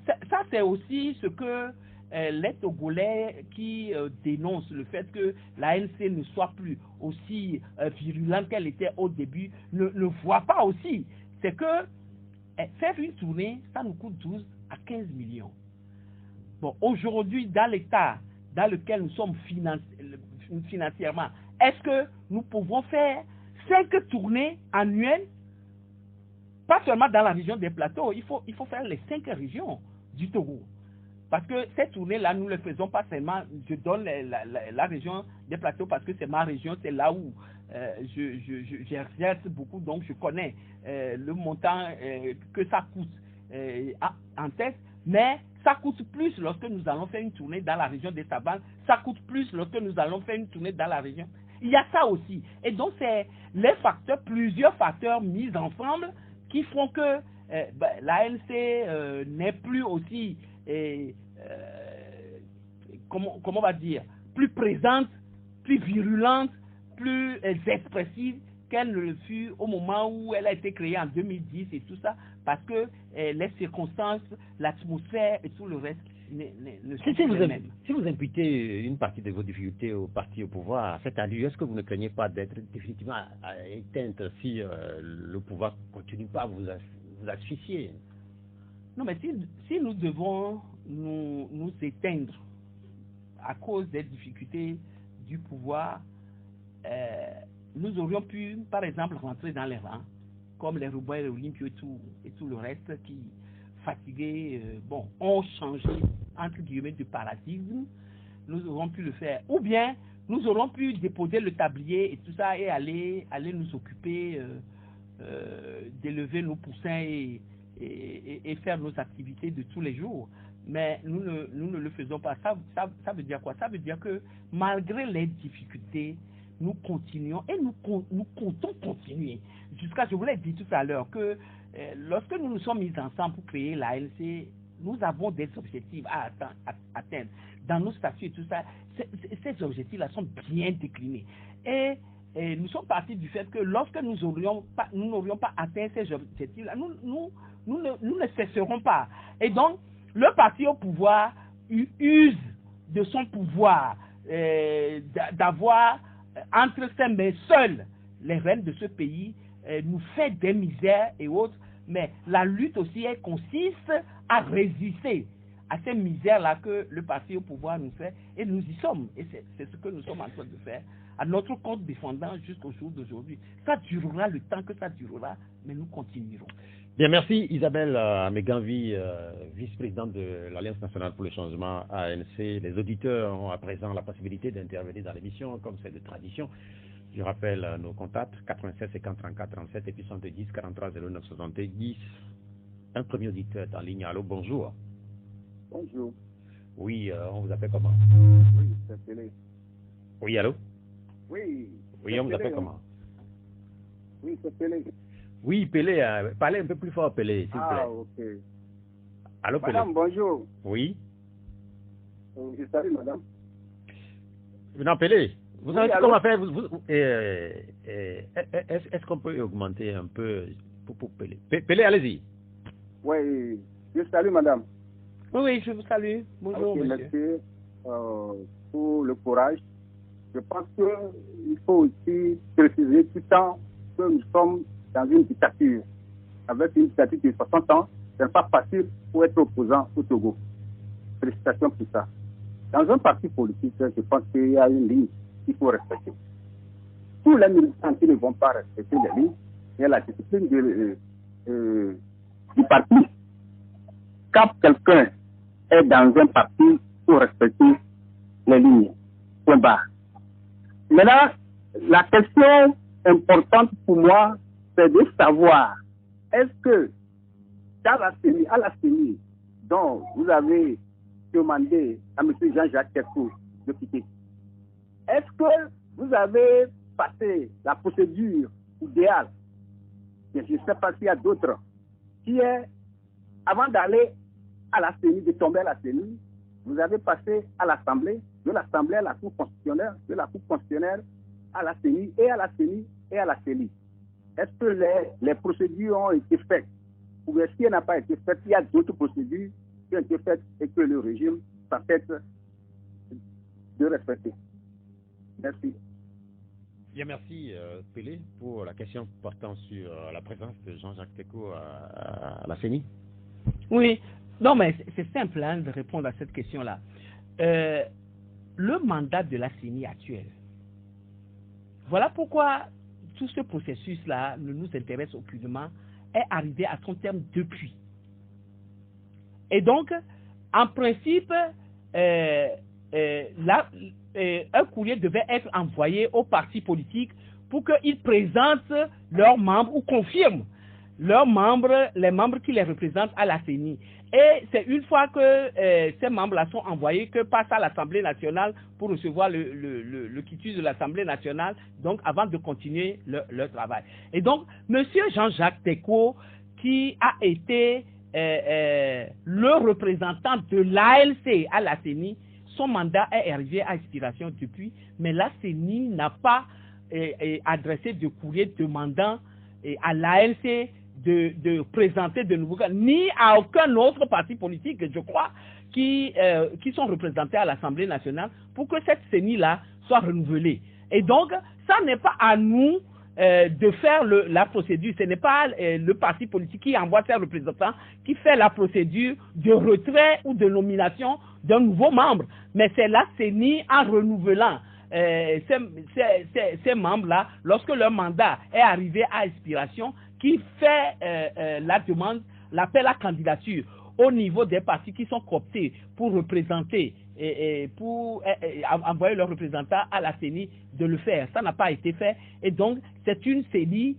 c'est aussi ce que les Togolais qui dénoncent le fait que l'ANC ne soit plus aussi virulente qu'elle était au début ne voient pas aussi. C'est que faire une tournée, ça nous coûte 12 à 15 millions. Bon, aujourd'hui, dans l'état dans lequel nous sommes financièrement, est-ce que nous pouvons faire 5 tournées annuelles? Pas seulement dans la région des plateaux, il faut faire les 5 régions du Togo. Parce que ces tournées-là, nous ne les faisons pas seulement, je donne la région des plateaux parce que c'est ma région, c'est là où j'exerce beaucoup, donc je connais le montant que ça coûte en tête, mais ça coûte plus lorsque nous allons faire une tournée dans la région des Tabannes, ça coûte plus lorsque nous allons faire une tournée dans la région. Il y a ça aussi. Et donc, c'est les facteurs, plusieurs facteurs mis ensemble qui font que l'ANC n'est plus aussi, comment on va dire, plus présente, plus virulente, plus expressive qu'elle ne le fut au moment où elle a été créée en 2010 et tout ça, parce que les circonstances, l'atmosphère et tout le reste ne sont pas les mêmes. Si vous imputez une partie de vos difficultés au parti au pouvoir, à cette allure, est-ce que vous ne craignez pas d'être définitivement éteinte si le pouvoir ne continue pas à vous asphyxier? Non, mais si nous devons nous éteindre à cause des difficultés du pouvoir, nous aurions pu, par exemple, rentrer dans les rangs, comme les Roubaix, les Olympiques et tout le reste qui, fatigués, ont changé, entre guillemets, de paradigme. Nous aurons pu le faire. Ou bien, nous aurons pu déposer le tablier et tout ça et aller nous occuper d'élever nos poussins et faire nos activités de tous les jours. Mais nous ne le faisons pas. Ça veut dire quoi? Ça veut dire que malgré les difficultés, nous continuons et nous comptons continuer. Jusqu'à, je vous l'ai dit tout à l'heure, que lorsque nous nous sommes mis ensemble pour créer l'ANC, nous avons des objectifs à atteindre. Dans nos statuts et tout ça, ces objectifs-là sont bien déclinés. Et nous sommes partis du fait que lorsque nous n'aurions pas atteint ces objectifs-là, nous ne cesserons pas. Et donc, le parti au pouvoir use de son pouvoir d'avoir entre ses mains seules les rênes de ce pays, nous fait des misères et autres, mais la lutte aussi elle consiste à résister à ces misères-là que le parti au pouvoir nous fait, et nous y sommes, et c'est ce que nous sommes en train de faire, à notre compte défendant jusqu'au jour d'aujourd'hui. Ça durera le temps que ça durera, mais nous continuerons. Bien, merci Isabelle Ameganvi, vice-présidente de l'Alliance nationale pour le changement ANC. Les auditeurs ont à présent la possibilité d'intervenir dans l'émission, comme c'est de tradition. Je rappelle nos contacts, 96 50 34 37 et puis 70 43 09 70. Un premier auditeur en ligne. Allô, bonjour. Bonjour. Oui, on vous appelle comment? Oui, c'est Télé. Oui, allô? Oui. Oui, on vous appelle comment? Oui, c'est Pelé. Oui, Pelé, parlez un peu plus fort, Pelé, s'il vous plaît. Ah, ok. Allô, Pelé. Madame, bonjour. Oui. Je salue, madame. Non, Pelé, vous Oui, savez allô? comment faire est-ce qu'on peut augmenter un peu pour Pelé? Pelé, allez-y. Oui, je salue, madame. Oui, je vous salue. Bonjour, Ok, monsieur. merci pour le courage. Je pense qu'il faut aussi préciser tout le temps que nous sommes dans une dictature. Avec une dictature de 60 ans, ce n'est pas facile pour être opposant au Togo. Félicitations pour ça. Dans un parti politique, je pense qu'il y a une ligne qu'il faut respecter. Tous les militants qui ne vont pas respecter les lignes, il y a la discipline du parti. Quand quelqu'un est dans un parti, il faut respecter les lignes. Point barre. Maintenant, la question importante pour moi, c'est de savoir, est-ce que à la CENI, dont vous avez demandé à M. Jean-Jacques Teckou de quitter, est-ce que vous avez passé la procédure idéale, je ne sais pas s'il y a d'autres, qui est, avant d'aller à la CENI, de tomber à la CENI, vous avez passé à l'Assemblée, de l'Assemblée à la Cour constitutionnelle, de la Cour constitutionnelle à la CENI et à la CENI et à la CENI. Est-ce que les procédures ont été faites? Ou est-ce qu'il n'a pas été fait? Il y a d'autres procédures qui ont été faites et que le régime s'apprête de respecter. Merci. Bien, merci Pelé pour la question portant sur la présence de Jean-Jacques Teckou à la CENI. Oui, non, mais c'est simple hein, de répondre à cette question-là. Le mandat de la CENI actuelle, voilà pourquoi tout ce processus-là ne nous intéresse aucunement, est arrivé à son terme depuis. Et donc, en principe, un courrier devait être envoyé aux partis politiques pour qu'ils présentent leurs membres ou confirment leurs membres, les membres qui les représentent à la CENI. Et c'est une fois que ces membres-là sont envoyés que passe à l'Assemblée nationale pour recevoir le quitus de l'Assemblée nationale, donc avant de continuer leur travail. Et donc, M. Jean-Jacques Teckou, qui a été le représentant de l'ALC à la CENI, son mandat est arrivé à expiration depuis, mais la CENI n'a pas adressé de courrier demandant à l'ALC de présenter de nouveaux cas, ni à aucun autre parti politique, je crois, qui sont représentés à l'Assemblée nationale pour que cette CENI-là soit renouvelée. Et donc, ça n'est pas à nous de faire la procédure. Ce n'est pas le parti politique qui envoie ses représentants qui fait la procédure de retrait ou de nomination d'un nouveau membre. Mais c'est la CENI en renouvelant ces membres-là, lorsque leur mandat est arrivé à expiration, qui fait la demande, l'appel à candidature au niveau des partis qui sont cooptés pour représenter et pour envoyer leurs représentants à la CENI de le faire. Ça n'a pas été fait. Et donc, c'est une CENI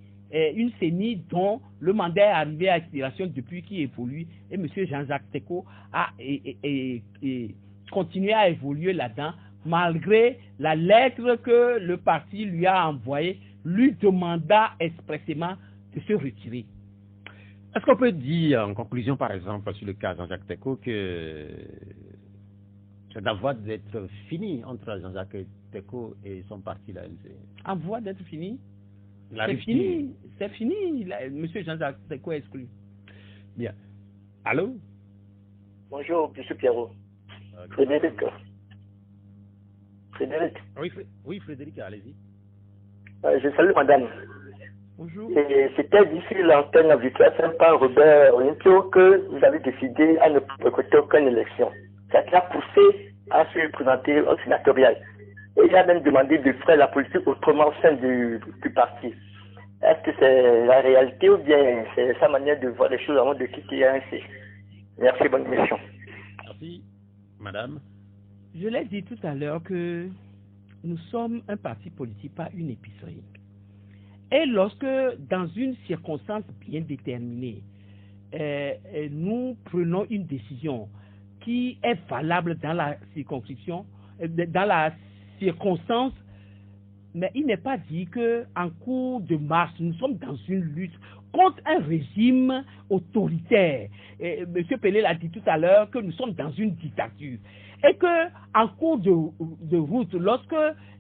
dont le mandat est arrivé à expiration depuis qui évolue. Et M. Jean-Jacques Teckou a continué à évoluer là-dedans, malgré la lettre que le parti lui a envoyée, lui demandant expressément de se retirer. Est-ce qu'on peut dire, en conclusion, par exemple, sur le cas Jean-Jacques Teckou, que c'est la voie d'être fini entre Jean-Jacques Teckou et son parti, l'ANC? En voie d'être fini? C'est fini. C'est fini. Monsieur Jean-Jacques Teckou est exclu. Bien. Allô? Bonjour, M. Pierrot. Frédéric. Oui, Frédéric, allez-y. Je salue madame. Bonjour. C'était d'ici l'antenne virtuelle sympa Robert Olympio que vous avez décidé à ne boycotter aucune élection. Ça a poussé à se présenter au sénatorial. Et il a même demandé de faire la politique autrement au sein du parti. Est-ce que c'est la réalité ou bien c'est sa manière de voir les choses avant de quitter ANC? Merci, bonne mission. Merci, madame. Je l'ai dit tout à l'heure que nous sommes un parti politique, pas une épicerie. Et lorsque, dans une circonstance bien déterminée, nous prenons une décision qui est valable dans la circonscription, dans la circonstance, Mais il n'est pas dit qu'en cours de marche, nous sommes dans une lutte contre un régime autoritaire. M. Pelé l'a dit tout à l'heure que nous sommes dans une dictature. Et qu'en cours de route, lorsque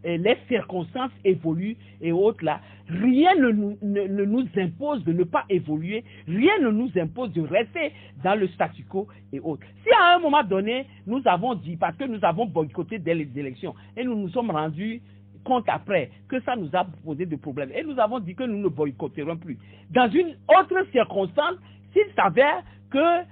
les circonstances évoluent et autres là, rien ne nous impose de ne pas évoluer, rien ne nous impose de rester dans le statu quo et autres. Si à un moment donné, nous avons dit, parce que nous avons boycotté dès les élections, et nous nous sommes rendus compte après que ça nous a posé des problèmes, et nous avons dit que nous ne boycotterons plus. Dans une autre circonstance, s'il s'avère que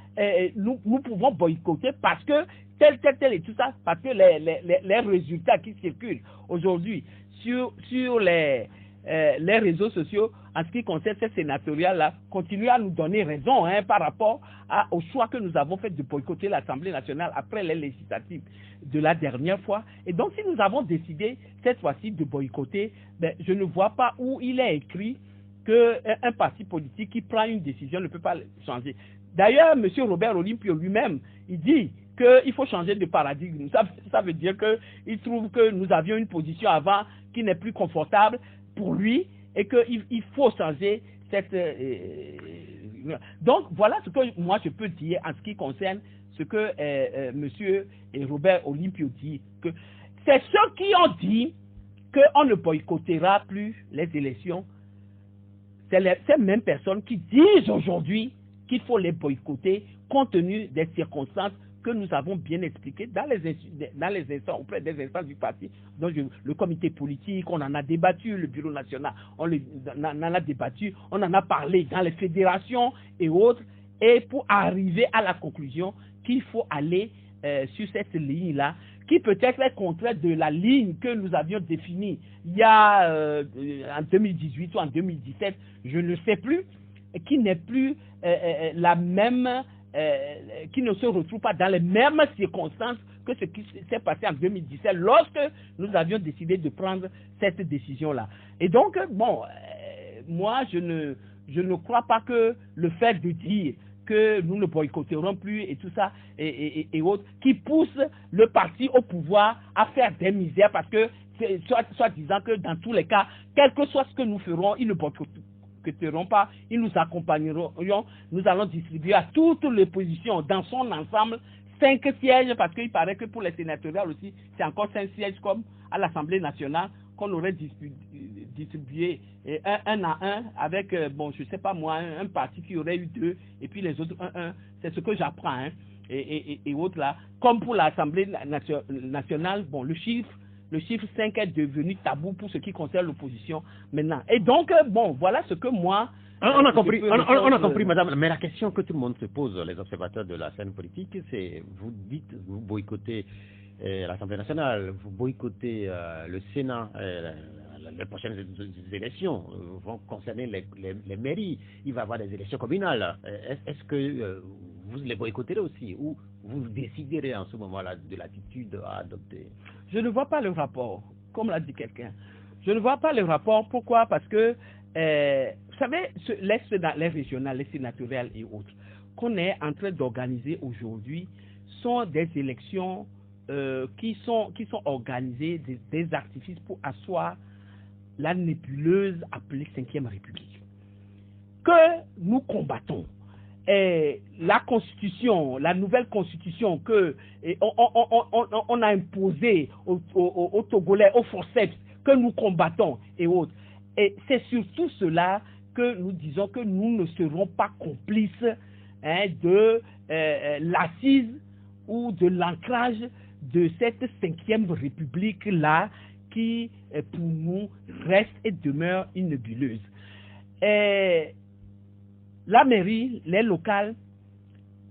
nous pouvons boycotter parce que tel et tout ça, parce que les résultats qui circulent aujourd'hui sur les réseaux sociaux en ce qui concerne cette sénatoriale-là continuent à nous donner raison par rapport au choix que nous avons fait de boycotter l'Assemblée nationale après les législatives de la dernière fois. Et donc, si nous avons décidé cette fois-ci de boycotter, je ne vois pas où il est écrit qu'un parti politique qui prend une décision ne peut pas changer. D'ailleurs, M. Robert Olympio lui-même, il dit qu'il faut changer de paradigme. Ça veut dire qu'il trouve que nous avions une position avant qui n'est plus confortable pour lui et qu'il faut changer cette... Donc, voilà ce que moi je peux dire en ce qui concerne ce que M. Robert Olympio dit. Que c'est ceux qui ont dit qu'on ne boycottera plus les élections. C'est ces mêmes personnes qui disent aujourd'hui qu'il faut les boycotter compte tenu des circonstances que nous avons bien expliquées dans les instants, auprès des instances du parti, donc le comité politique, on en a débattu, le bureau national, on en a débattu, on en a parlé dans les fédérations et autres, et pour arriver à la conclusion qu'il faut aller sur cette ligne-là, qui peut-être est contraire de la ligne que nous avions définie il y a en 2018 ou en 2017, je ne sais plus, qui n'est plus la même, qui ne se retrouve pas dans les mêmes circonstances que ce qui s'est passé en 2017 lorsque nous avions décidé de prendre cette décision-là. Et donc, bon, moi, je ne crois pas que le fait de dire que nous ne boycotterons plus et tout ça et autres, qui pousse le parti au pouvoir à faire des misères parce que, soit disant que dans tous les cas, quel que soit ce que nous ferons, ils ne boycotteront pas, ils nous accompagneront, nous allons distribuer à toutes les positions dans son ensemble 5 sièges, parce qu'il paraît que pour les sénatoriales aussi, c'est encore 5 sièges comme à l'Assemblée nationale qu'on aurait distribué un à un avec, bon, je ne sais pas moi, un parti qui aurait eu 2 et puis les autres 1. C'est ce que j'apprends, et autres là. Comme pour l'Assemblée nationale, bon, le chiffre 5 est devenu tabou pour ce qui concerne l'opposition maintenant. Et donc, bon, voilà ce que moi... On a compris, madame, mais la question que tout le monde se pose, les observateurs de la scène politique, c'est, vous dites, vous boycottez l'Assemblée nationale, vous boycottez le Sénat, les prochaines élections vont concerner les mairies, il va y avoir des élections communales. Est-ce que vous les boycotterez aussi, ou vous déciderez en ce moment-là de l'attitude à adopter? Je ne vois pas le rapport, comme l'a dit quelqu'un. Je ne vois pas le rapport. Pourquoi? Parce que, vous savez, les régionales, les sénatoriales et autres, qu'on est en train d'organiser aujourd'hui, sont des élections qui sont organisées, des artifices pour asseoir la nébuleuse appelée 5e République, que nous combattons. Et la constitution, la nouvelle constitution que on a imposée aux Togolais, aux forceps, que nous combattons et autres. Et c'est surtout cela que nous disons que nous ne serons pas complices de l'assise ou de l'ancrage de cette 5e République-là qui, pour nous, reste et demeure une nébuleuse. Et la mairie, les locales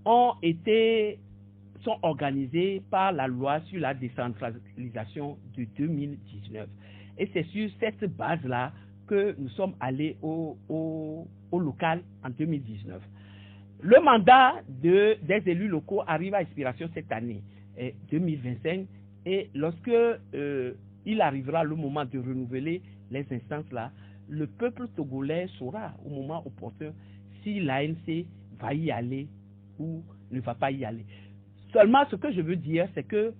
sont organisées par la loi sur la décentralisation de 2019. Et c'est sur cette base-là que nous sommes allés au local en 2019. Le mandat des élus locaux arrive à expiration cette année, 2025, et lorsque il arrivera le moment de renouveler les instances-là, le peuple togolais saura au moment opportun si l'ANC va y aller ou ne va pas y aller. Seulement, ce que je veux dire, c'est que,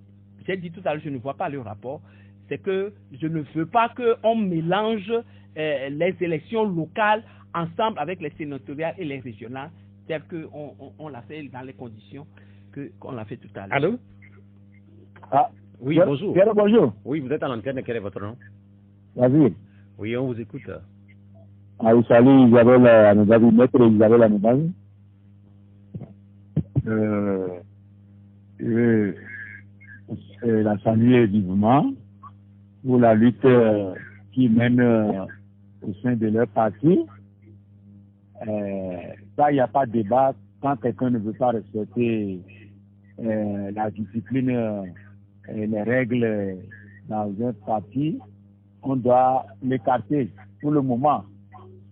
j'ai dit tout à l'heure, je ne vois pas le rapport, c'est que je ne veux pas qu'on mélange les élections locales ensemble avec les sénatoriales et les régionales, telles qu'on l'a fait dans les conditions qu'on l'a fait tout à l'heure. Allô? Ah, Oui, Pierre, bonjour. Pierre, bonjour. Oui, vous êtes à l'antenne, quel est votre nom? Vas-y. Oui, on vous écoute. Ah, salut Isabelle Anoubali, maître Isabelle Anoubali. La saluer vivement pour la lutte qui mène au sein de leur parti. Ça, il n'y a pas de débat. Quand quelqu'un ne veut pas respecter la discipline et les règles dans un parti, on doit l'écarter pour le moment.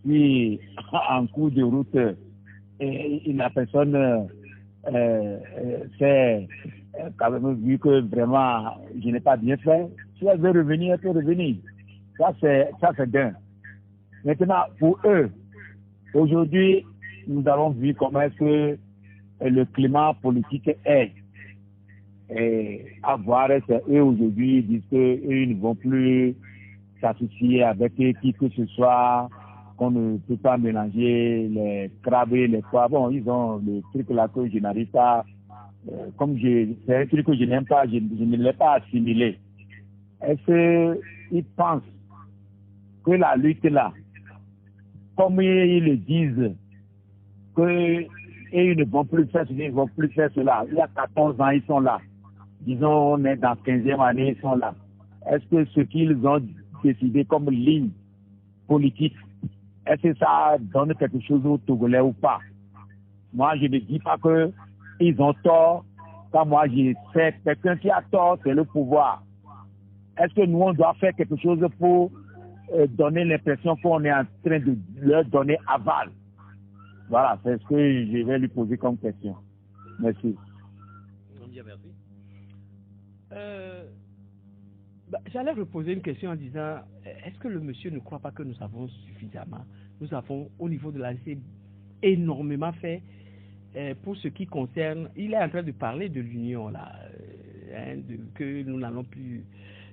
Si en cours de route, la personne fait quand même vu que vraiment je n'ai pas bien fait, si elle veut revenir, elle peut revenir. Ça c'est bien. Maintenant, pour eux, aujourd'hui, nous avons vu comment est-ce que le climat politique est. Et à voir, eux aujourd'hui, ils disent qu'eux ne vont plus s'associer avec qui que ce soit, qu'on ne peut pas mélanger les crabes et les pois. Bon, ils ont le truc là que je n'arrive pas, c'est un truc que je n'aime pas, je ne l'ai pas assimilé. Est-ce qu'ils pensent que la lutte là, comme ils le disent, qu'ils ne vont plus faire cela, ils ne vont plus faire cela. Il y a 14 ans, ils sont là. Disons, on est dans 15e année, ils sont là. Est-ce que ce qu'ils ont décidé comme ligne politique, est-ce que ça donne quelque chose aux Togolais ou pas? Moi, je ne dis pas qu'ils ont tort. Quand moi, je sais quelqu'un qui a tort, c'est le pouvoir. Est-ce que nous, on doit faire quelque chose pour donner l'impression qu'on est en train de leur donner aval? Voilà, c'est ce que je vais lui poser comme question. Merci. Merci. J'allais reposer une question en disant, est-ce que le monsieur ne croit pas que nous avons suffisamment, nous avons au niveau de la lycée énormément fait pour ce qui concerne, il est en train de parler de l'union là, que nous n'allons plus,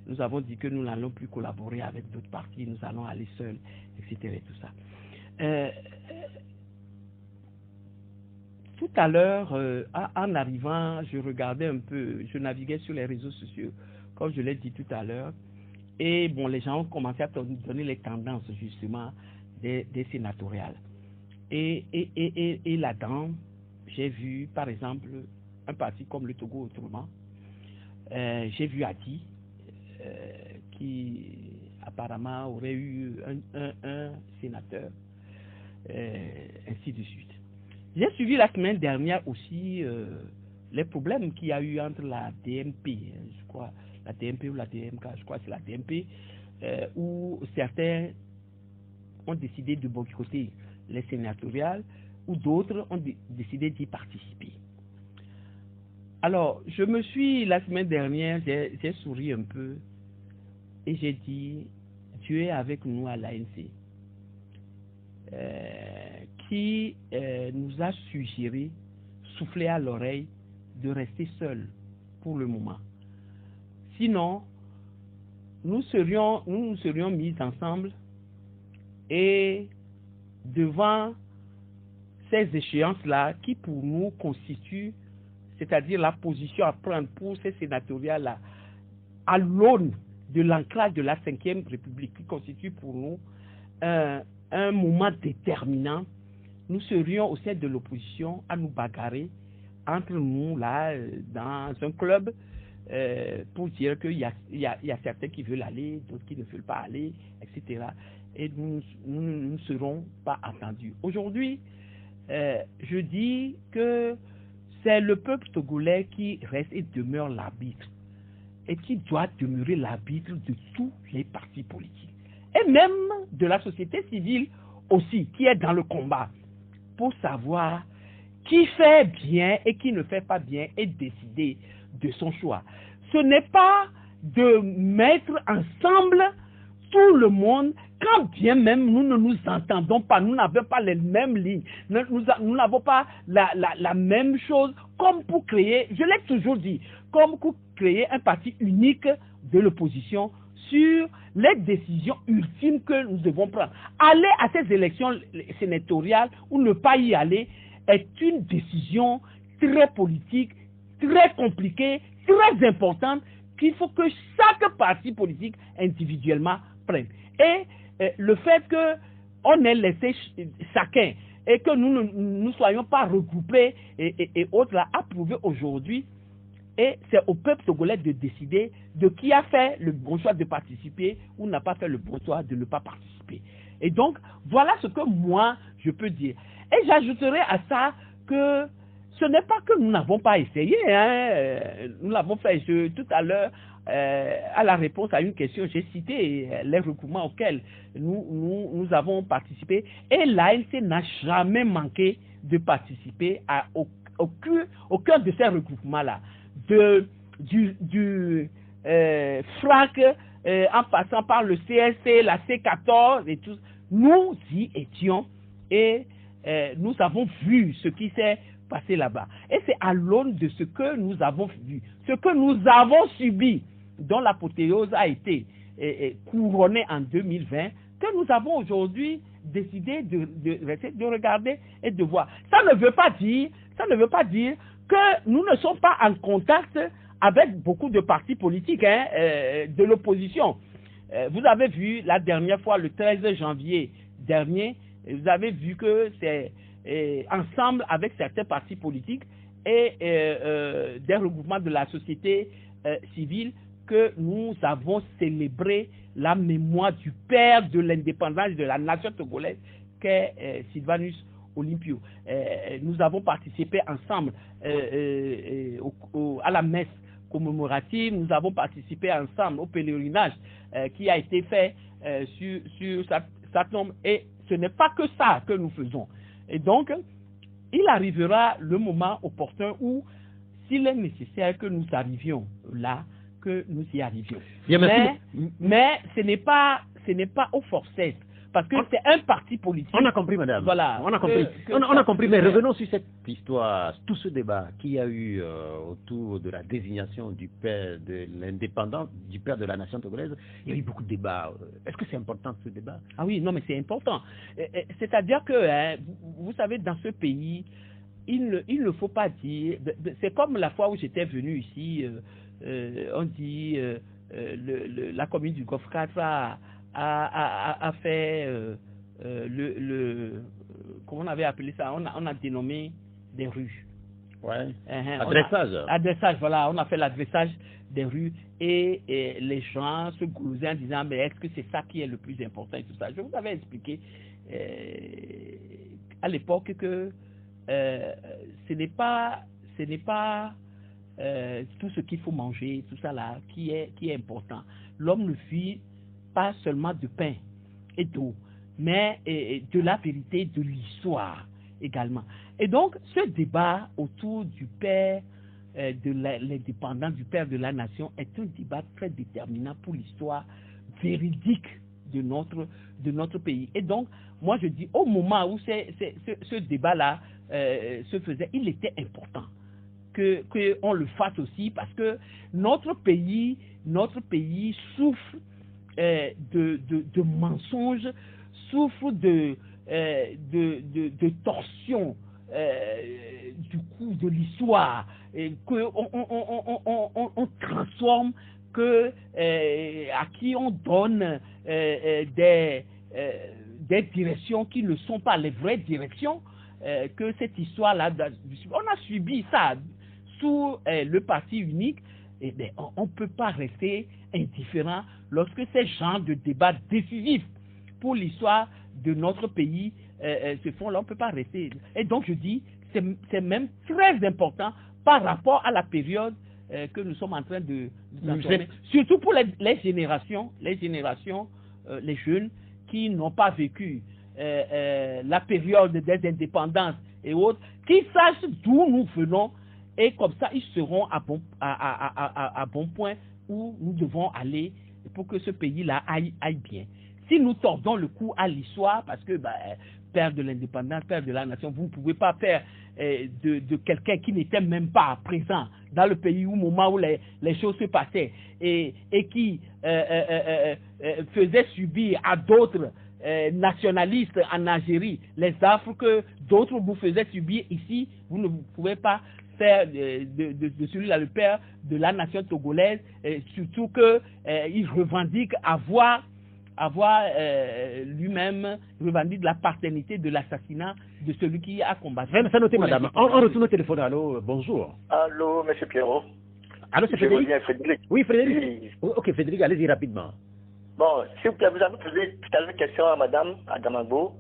nous avons dit que nous n'allons plus collaborer avec d'autres partis, nous allons aller seuls, etc. et tout ça. Tout à l'heure, en arrivant, je regardais un peu, je naviguais sur les réseaux sociaux, comme je l'ai dit tout à l'heure, et bon, les gens ont commencé à donner les tendances justement des sénatoriales. Et là-dedans, j'ai vu, par exemple, un parti comme le Togo Autrement. J'ai vu Adi, qui apparemment aurait eu un sénateur, ainsi de suite. J'ai suivi la semaine dernière aussi les problèmes qu'il y a eu entre la DMP, je crois, la DMP ou la DMK, je crois que c'est la DMP, où certains ont décidé de boycotter les sénatoriales, ou d'autres ont décidé d'y participer. Alors, je me suis, la semaine dernière, j'ai souri un peu, et j'ai dit, Dieu est avec nous à l'ANC. Qui nous a suggéré, soufflé à l'oreille, de rester seuls pour le moment. Sinon, nous nous serions mis ensemble et devant ces échéances-là qui pour nous constituent, c'est-à-dire la position à prendre pour ces sénatoriales-là, à l'aune de l'ancrage de la 5e République qui constitue pour nous un moment déterminant, nous serions au sein de l'opposition à nous bagarrer entre nous, là, dans un club, pour dire qu'il y a certains qui veulent aller, d'autres qui ne veulent pas aller, etc. Et nous ne serons pas entendus. Aujourd'hui, je dis que c'est le peuple togolais qui reste et demeure l'arbitre, et qui doit demeurer l'arbitre de tous les partis politiques, et même de la société civile aussi, qui est dans le combat, pour savoir qui fait bien et qui ne fait pas bien et décider de son choix. Ce n'est pas de mettre ensemble tout le monde, quand bien même nous ne nous entendons pas, nous n'avons pas les mêmes lignes, nous n'avons pas la même chose, comme pour créer, je l'ai toujours dit, comme pour créer un parti unique de l'opposition sur les décisions ultimes que nous devons prendre. Aller à ces élections sénatoriales ou ne pas y aller est une décision très politique, très compliquée, très importante qu'il faut que chaque parti politique individuellement prenne. Et le fait qu'on ait laissé chacun et que nous ne soyons pas regroupés et autres là, approuvé aujourd'hui, et c'est au peuple togolais de décider de qui a fait le bon choix de participer ou n'a pas fait le bon choix de ne pas participer. Et donc, voilà ce que moi, je peux dire. Et j'ajouterai à ça que ce n'est pas que nous n'avons pas essayé. Nous l'avons fait tout à l'heure. À la réponse à une question, j'ai cité les regroupements auxquels nous avons participé. Et l'ANC n'a jamais manqué de participer au cœur de ces regroupements-là. Du FRAC, en passant par le CSC, la C14 et tout. Nous y étions et nous avons vu ce qui s'est passé là-bas. Et c'est à l'aune de ce que nous avons vu, ce que nous avons subi, dont l'apothéose a été couronnée en 2020, que nous avons aujourd'hui décidé de regarder et de voir. Ça ne veut pas dire que nous ne sommes pas en contact avec beaucoup de partis politiques de l'opposition. Vous avez vu la dernière fois, le 13 janvier dernier, vous avez vu que c'est ensemble avec certains partis politiques et des regroupements de la société civile que nous avons célébré la mémoire du père de l'indépendance de la nation togolaise qu'est Sylvanus Olympio. Nous avons participé ensemble à la messe commémorative, nous avons participé ensemble au pèlerinage qui a été fait sur sa tombe, et ce n'est pas que ça que nous faisons. Et donc, il arrivera le moment opportun où, s'il est nécessaire que nous arrivions là, que nous y arrivions. Bien, mais ce n'est pas au forceps, parce que c'est un parti politique. On a compris, madame. Voilà. On a compris. On a compris, mais revenons sur cette histoire, tout ce débat qu'il y a eu autour de la désignation du père de l'indépendance, du père de la nation togolaise. Il y a eu beaucoup de débats. Est-ce que c'est important ce débat? Ah oui, non, mais c'est important. C'est-à-dire que, vous savez, dans ce pays, il ne faut pas dire. C'est comme la fois où j'étais venu ici. On dit la commune du Golfe 4 a fait comment on avait appelé ça, on a dénommé des rues. Ouais. Adressage. Adressage, voilà, on a fait l'adressage des rues et les gens se glousaient en disant mais est-ce que c'est ça qui est le plus important et tout ça. Je vous avais expliqué à l'époque que ce n'est pas tout ce qu'il faut manger, tout ça là, qui est important. L'homme ne vit pas seulement de pain et d'eau, mais de la vérité, de l'histoire également. Et donc, ce débat autour du père de l'indépendance, du père de la nation, est un débat très déterminant pour l'histoire véridique de notre pays. Et donc, moi je dis, au moment où ce débat-là se faisait, il était important qu'on le fasse aussi, parce que notre pays souffre de mensonges, souffre de torsion du coup de l'histoire, qu'on transforme, à qui on donne des directions qui ne sont pas les vraies directions, que cette histoire-là, on a subi ça sous le parti unique. Et bien, on ne peut pas rester indifférent lorsque ces genres de débats décisifs pour l'histoire de notre pays se font là. On ne peut pas rester. Et donc, je dis, c'est même très important par rapport à la période que nous sommes en train de transformer. Surtout pour les générations, les jeunes qui n'ont pas vécu la période des indépendances et autres, qui sachent d'où nous venons. Et comme ça, ils seront à bon point où nous devons aller pour que ce pays-là aille bien. Si nous tordons le cou à l'histoire, parce que père de l'indépendance, père de la nation, vous ne pouvez pas faire de quelqu'un qui n'était même pas présent dans le pays au moment où les choses se passaient et qui faisaient subir à d'autres nationalistes en Algérie les affres que d'autres vous faisaient subir ici, vous ne pouvez pas faire de celui-là le père de la nation togolaise, surtout qu'il revendique avoir lui-même revendique la paternité de l'assassinat de celui qui a combattu. Vraiment, ça noté, madame. On retourne au téléphone. Allô, bonjour. Allô, monsieur Pierrot. Allô, c'est Frédéric. Frédéric. Oui, Frédéric. Oui. Ok, Frédéric, allez-y rapidement. Bon, s'il vous plaît, vous avez posé tout à l'heure une question à madame Adamagbo.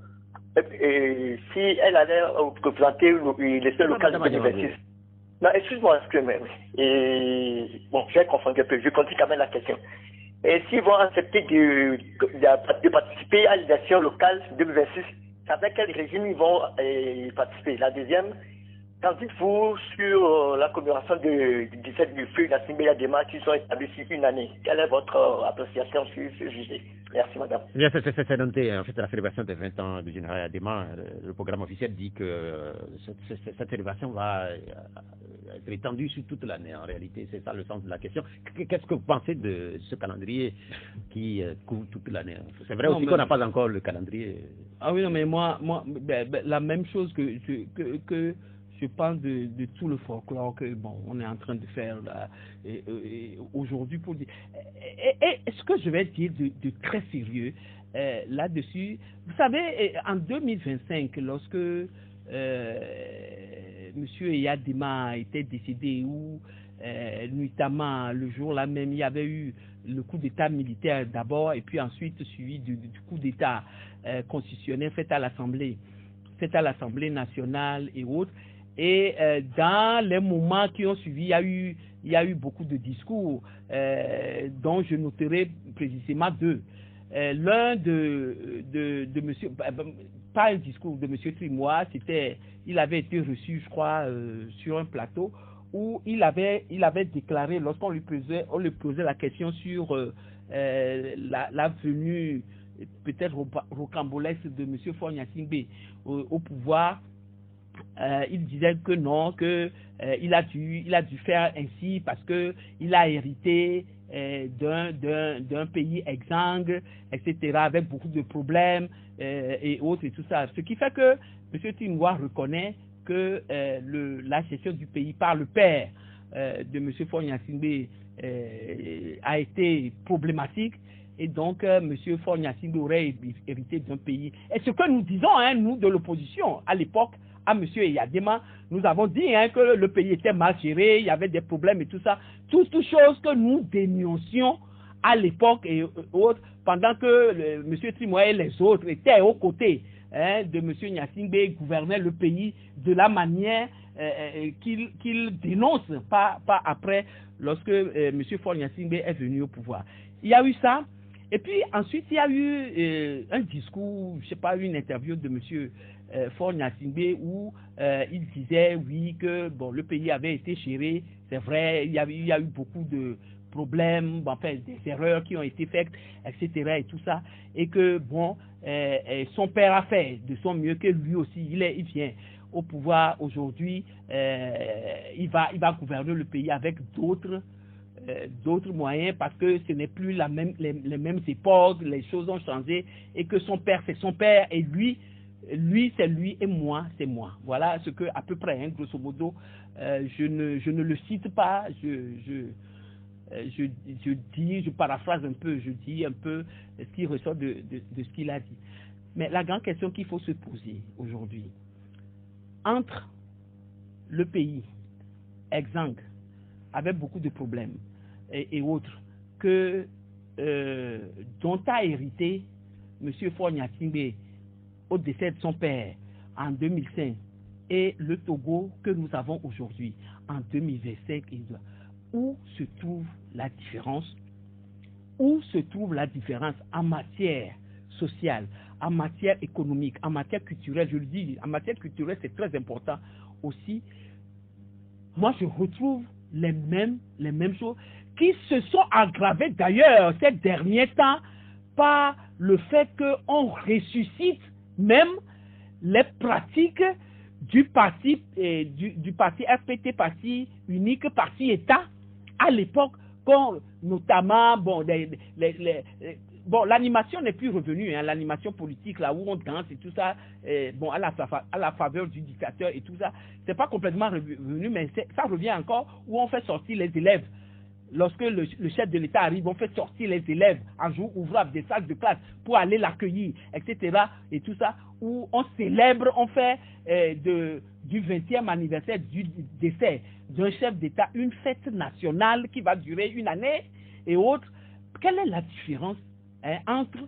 Et si elle allait représenter les seuls locales de 2026. Non, excuse-moi, et bon, j'ai confondu un peu. Je continue quand même la question. Et s'ils vont accepter de participer à l'élection locale 2026, avec quel régime ils vont participer? La deuxième, qu'en dites-vous sur la commémoration du 17 du feu Gnassingbé Yadema qui sont établis sur une année? Quelle est votre appréciation sur ce sujet? Merci, madame. Bien, c'est noté. En fait, la célébration des 20 ans du général Yadema, le programme officiel dit que cette célébration va être étendue sur toute l'année. En réalité, c'est ça le sens de la question. Qu'est-ce que vous pensez de ce calendrier qui couvre toute l'année? C'est vrai aussi qu'on n'a pas encore le calendrier. Ah oui, non, mais moi la même chose que je pense de tout le folklore que on est en train de faire là, aujourd'hui pour dire. Et ce que je vais dire de très sérieux là-dessus, vous savez, en 2025, lorsque Monsieur Yadema était décédé, ou notamment le jour-là même, il y avait eu le coup d'État militaire d'abord, et puis ensuite suivi du coup d'État constitutionnel fait à l'Assemblée nationale et autres. Et dans les moments qui ont suivi, il y a eu beaucoup de discours dont je noterai précisément deux. L'un de monsieur, pas un discours de monsieur Trimois, il avait été reçu, je crois, sur un plateau où il avait déclaré, lorsqu'on lui posait la question sur la venue peut-être rocambolesque de monsieur Faure Gnassingbé au pouvoir, il disait que non, que il a dû faire ainsi parce que il a hérité d'un pays exsangue, etc., avec beaucoup de problèmes et autres et tout ça. Ce qui fait que M. Trimois reconnaît que la gestion du pays par le père de M. Faure Gnassingbé a été problématique. Et donc, M. Faure Gnassingbé aurait hérité d'un pays. Et ce que nous disons, nous, de l'opposition, à l'époque, à M. Yadema, nous avons dit que le pays était mal géré, il y avait des problèmes et tout ça. Toutes choses que nous dénoncions à l'époque et autres, pendant que M. Trimois et les autres étaient aux côtés de M. Gnassingbé, gouvernaient le pays de la manière qu'il dénonce, pas après, lorsque M. Faure Gnassingbé est venu au pouvoir. Il y a eu ça. Et puis ensuite, il y a eu un discours, je ne sais pas, une interview de M. Faure Gnassingbé où il disait, oui, que le pays avait été géré, c'est vrai, il y a eu beaucoup de problèmes, enfin, des erreurs qui ont été faites, etc. et tout ça, et que, son père a fait de son mieux, que lui aussi, il vient au pouvoir aujourd'hui, il va gouverner le pays avec d'autres moyens, parce que ce n'est plus les mêmes époques, les choses ont changé, et que son père c'est son père, et lui c'est lui, et moi c'est moi. Voilà ce que, à peu près, grosso modo, je ne le cite pas, je paraphrase un peu, je dis un peu ce qui ressort de ce qu'il a dit. Mais la grande question qu'il faut se poser aujourd'hui, entre le pays exsangue, avec beaucoup de problèmes et autres, dont a hérité M. Faure Gnassingbé au décès de son père en 2005, et le Togo que nous avons aujourd'hui en 2025, où se trouve la différence? Où se trouve la différence en matière sociale, en matière économique, en matière culturelle? Je le dis, en matière culturelle, c'est très important aussi. Moi, je retrouve les mêmes choses qui se sont aggravées d'ailleurs ces derniers temps par le fait qu'on ressuscite même les pratiques du parti FPT, parti unique, parti État, à l'époque, notamment, bon, l'animation n'est plus revenue, hein, l'animation politique, là où on danse et tout ça, bon, à la faveur du dictateur et tout ça, c'est pas complètement revenu, mais ça revient encore, où on fait sortir les élèves. Lorsque le chef de l'État arrive, on fait sortir les élèves en jour ouvrable des salles de classe pour aller l'accueillir, etc. Et tout ça, où on célèbre, on fait du 20e anniversaire du décès d'un chef d'État une fête nationale qui va durer une année et autres. Quelle est la différence entre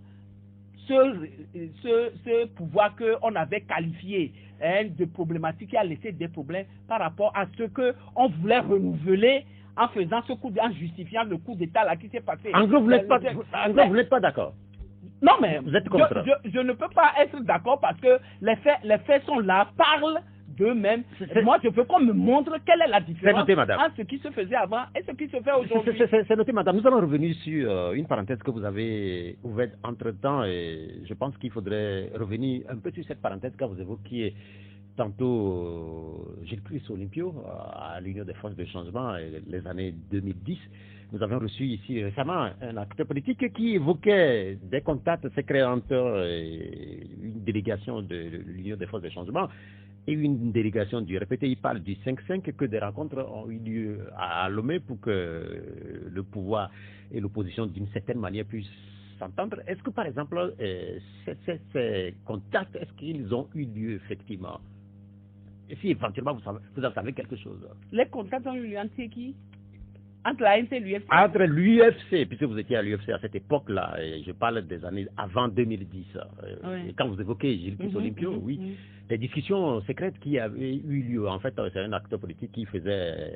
ce pouvoir qu'on avait qualifié de problématique qui a laissé des problèmes par rapport à ce qu'on voulait renouveler en faisant ce coup, en justifiant le coup d'État là qui s'est passé. En gros, vous n'êtes pas d'accord. Non, mais vous êtes contre. Je ne peux pas être d'accord parce que les faits sont là, parlent d'eux-mêmes. Moi, je veux qu'on me montre quelle est la différence entre ce qui se faisait avant et ce qui se fait aujourd'hui. C'est noté, madame. Nous allons revenir sur une parenthèse que vous avez ouverte entre-temps et je pense qu'il faudrait revenir un peu sur cette parenthèse quand vous évoquiez tantôt Gilles Christ Olympio à l'Union des forces de changement les années 2010. Nous avons reçu ici récemment un acteur politique qui évoquait des contacts secrets entre une délégation de l'Union des forces de changement et une délégation du RPT. Il parle du 5-5, que des rencontres ont eu lieu à Lomé pour que le pouvoir et l'opposition d'une certaine manière puissent s'entendre. Est-ce que par exemple ces contacts, est-ce qu'ils ont eu lieu effectivement? Et si éventuellement vous en savez quelque chose? Les contacts ont eu lieu entre qui? Entre la ANC et l'UFC? Entre l'UFC, puisque vous étiez à l'UFC à cette époque-là, et je parle des années avant 2010. Oui. Et quand vous évoquez Gilles Christ Olympio, oui, des discussions secrètes qui avaient eu lieu. En fait, c'est un acteur politique qui faisait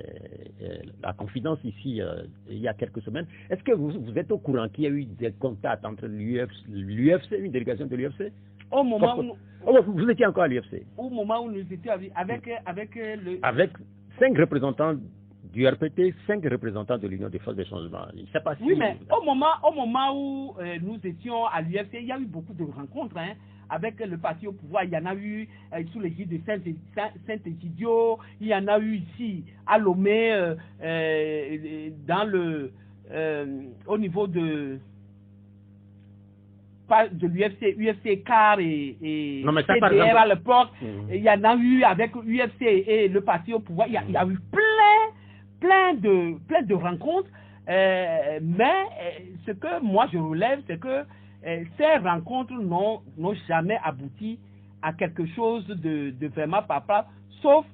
la confidence ici il y a quelques semaines. Est-ce que vous êtes au courant qu'il y a eu des contacts entre l'UFC, une délégation de l'UFC? Au moment où vous étiez encore à l'UFC? Au moment où nous étions avec 5 représentants du RPT, 5 représentants de l'Union des forces de changement. Je ne sais pas si... Oui, mais au moment où nous étions à l'UFC, il y a eu beaucoup de rencontres avec le parti au pouvoir. Il y en a eu sous l'égide de Saint-Egidio, il y en a eu ici à Lomé, au niveau de l'UFC, UFC CAR et CDR à l'époque. Il y en a eu avec l'UFC et le parti au pouvoir. Il y a eu plein de rencontres, mais ce que moi je relève, c'est que ces rencontres n'ont jamais abouti à quelque chose de vraiment palpable, sauf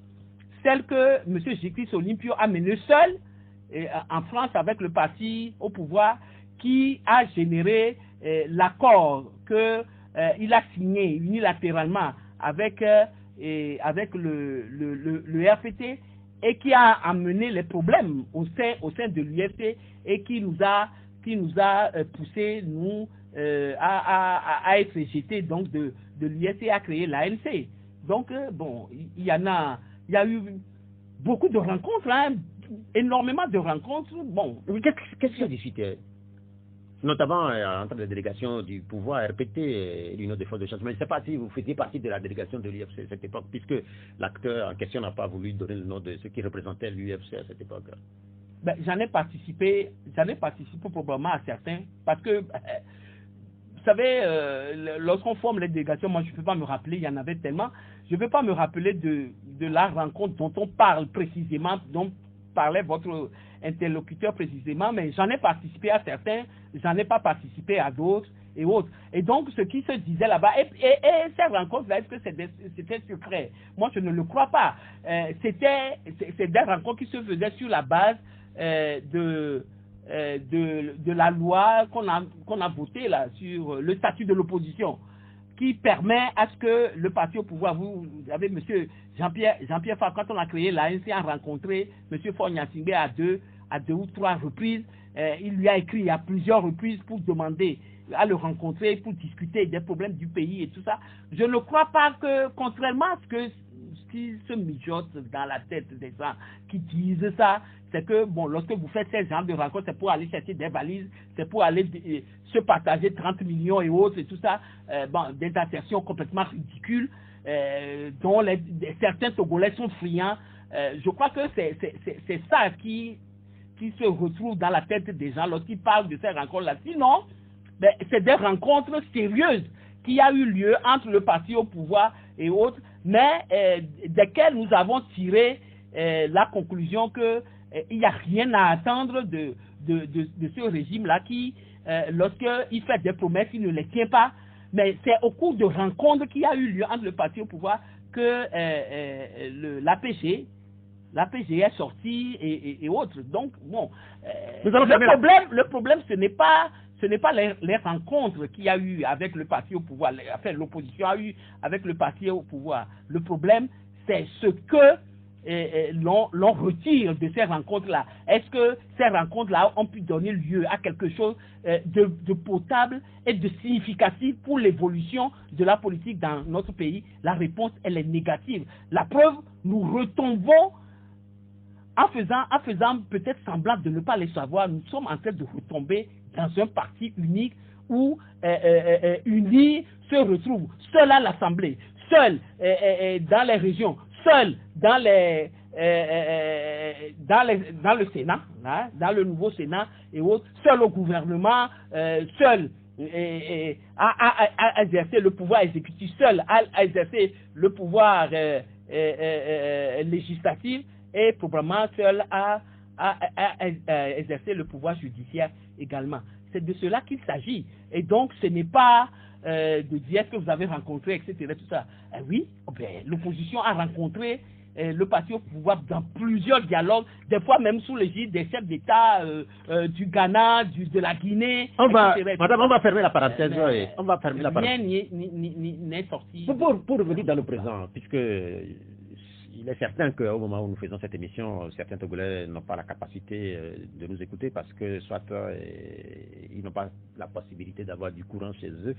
celle que M. Gilles Christ Olympio a menée seul en France avec le parti au pouvoir, qui a généré l'accord qu'il a signé unilatéralement avec le RPT, et qui a amené les problèmes au sein de l'UFC et qui nous a poussé, nous, à être rejetés donc de l'UFC, à créer l'ANC. Donc, bon, il y a eu beaucoup de rencontres, énormément de rencontres. Bon. Qu'est-ce qui a discuté? Notamment entre les délégations du pouvoir RPT et l'Union des forces de changement. Je ne sais pas si vous faisiez partie de la délégation de l'UFC à cette époque, puisque l'acteur en question n'a pas voulu donner le nom de ceux qui représentaient l'UFC à cette époque. Ben, j'en ai participé probablement à certains, parce que, vous savez, lorsqu'on forme les délégations, moi je ne peux pas me rappeler, il y en avait tellement, je ne peux pas me rappeler de la rencontre dont on parle précisément, dont parlait votre interlocuteur précisément, mais j'en ai participé à certains, j'en ai pas participé à d'autres et autres. Et donc, ce qui se disait là-bas, et ces rencontres-là, est-ce que c'était secret? Moi, je ne le crois pas. C'est des rencontres qui se faisaient sur la base de la loi qu'on a votée là, sur le statut de l'opposition, qui permet à ce que le parti au pouvoir, vous avez M. Jean-Pierre Favre, quand on a créé l'ANC, a rencontré M. Faure-Gnassingbé à deux ou trois reprises. Il lui a écrit à plusieurs reprises pour demander à le rencontrer, pour discuter des problèmes du pays et tout ça. Je ne crois pas que, contrairement à ce qui se mijote dans la tête des gens qui disent ça, c'est que, bon, lorsque vous faites ces genres de rencontres, c'est pour aller chercher des valises, c'est pour aller se partager 30 millions et autres et tout ça, bon, des assertions complètement ridicules. dont certains Togolais sont friands. Je crois que c'est ça qui se retrouve dans la tête des gens lorsqu'ils parlent de ces rencontres-là. Sinon, c'est des rencontres sérieuses qui a eu lieu entre le parti au pouvoir et autres, mais desquelles nous avons tiré la conclusion que il n'y a rien à attendre de ce régime-là qui, lorsqu'il fait des promesses, il ne les tient pas. Mais c'est au cours de rencontres qui a eu lieu entre le parti au pouvoir que l'APG est sorti et autres. Donc, bon, le problème, ce n'est pas les rencontres qu'il y a eu avec le parti au pouvoir, enfin l'opposition a eu avec le parti au pouvoir. Le problème, c'est ce que l'on retire de ces rencontres-là. Est-ce que ces rencontres-là ont pu donner lieu à quelque chose de potable et de significatif pour l'évolution de la politique dans notre pays? La réponse, elle est négative. La preuve, nous retombons en faisant peut-être semblant de ne pas les savoir, nous sommes en train de retomber dans un parti unique où unis se retrouvent seul à l'Assemblée, seul dans les régions, seul dans le Sénat, hein, dans le nouveau Sénat et autres, seul au gouvernement, seul à exercer le pouvoir exécutif, seul à exercer le pouvoir législatif et probablement seul à exercer le pouvoir judiciaire également. C'est de cela qu'il s'agit. Et donc, ce n'est pas de dire que vous avez rencontré, etc. Tout ça. Oui, l'opposition a rencontré le parti au pouvoir dans plusieurs dialogues, des fois même sous l'égide des chefs d'État du Ghana, de la Guinée. Madame, on va fermer la parenthèse. On va fermer la parenthèse. Rien n'est sorti. Pour revenir dans le présent, puisque il est certain qu'au moment où nous faisons cette émission, certains Togolais n'ont pas la capacité de nous écouter parce que soit ils n'ont pas la possibilité d'avoir du courant chez eux,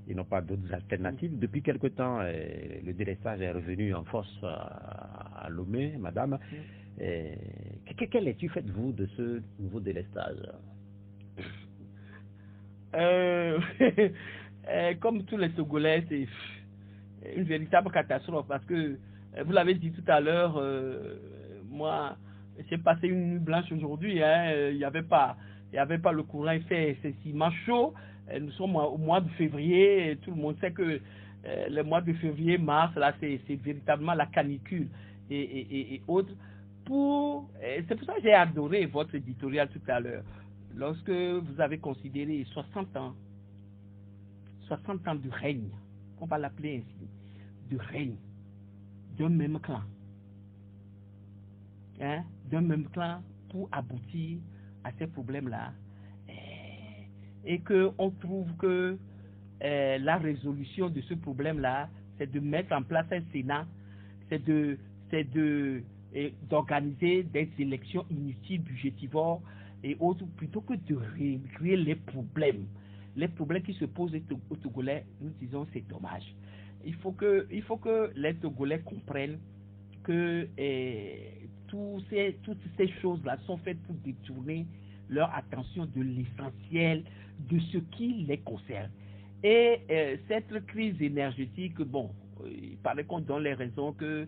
ils n'ont pas d'autres alternatives. Depuis quelque temps, le délestage est revenu en force à Lomé, madame. Quelle étude faites-vous de ce nouveau délestage? Comme tous les Togolais, c'est une véritable catastrophe parce que vous l'avez dit tout à l'heure, moi, j'ai passé une nuit blanche aujourd'hui. Il n'y avait pas le courant. Il fait excessivement chaud. Nous sommes au mois de février. Et tout le monde sait que le mois de février, mars, là, c'est véritablement la canicule et autres. C'est pour ça que j'ai adoré votre éditorial tout à l'heure. Lorsque vous avez considéré 60 ans de règne, on va l'appeler ainsi, de règne d'un même clan, d'un même clan pour aboutir à ces problèmes-là, et qu'on trouve que la résolution de ce problème-là, c'est de mettre en place un Sénat, c'est d'organiser des élections inutiles, budgétivores et autres, plutôt que de régler les problèmes qui se posent aux Togolais. Nous disons c'est dommage. Il faut que les Togolais comprennent que toutes ces choses-là sont faites pour détourner leur attention de l'essentiel, de ce qui les concerne. Et cette crise énergétique, il paraît qu'on donne les raisons que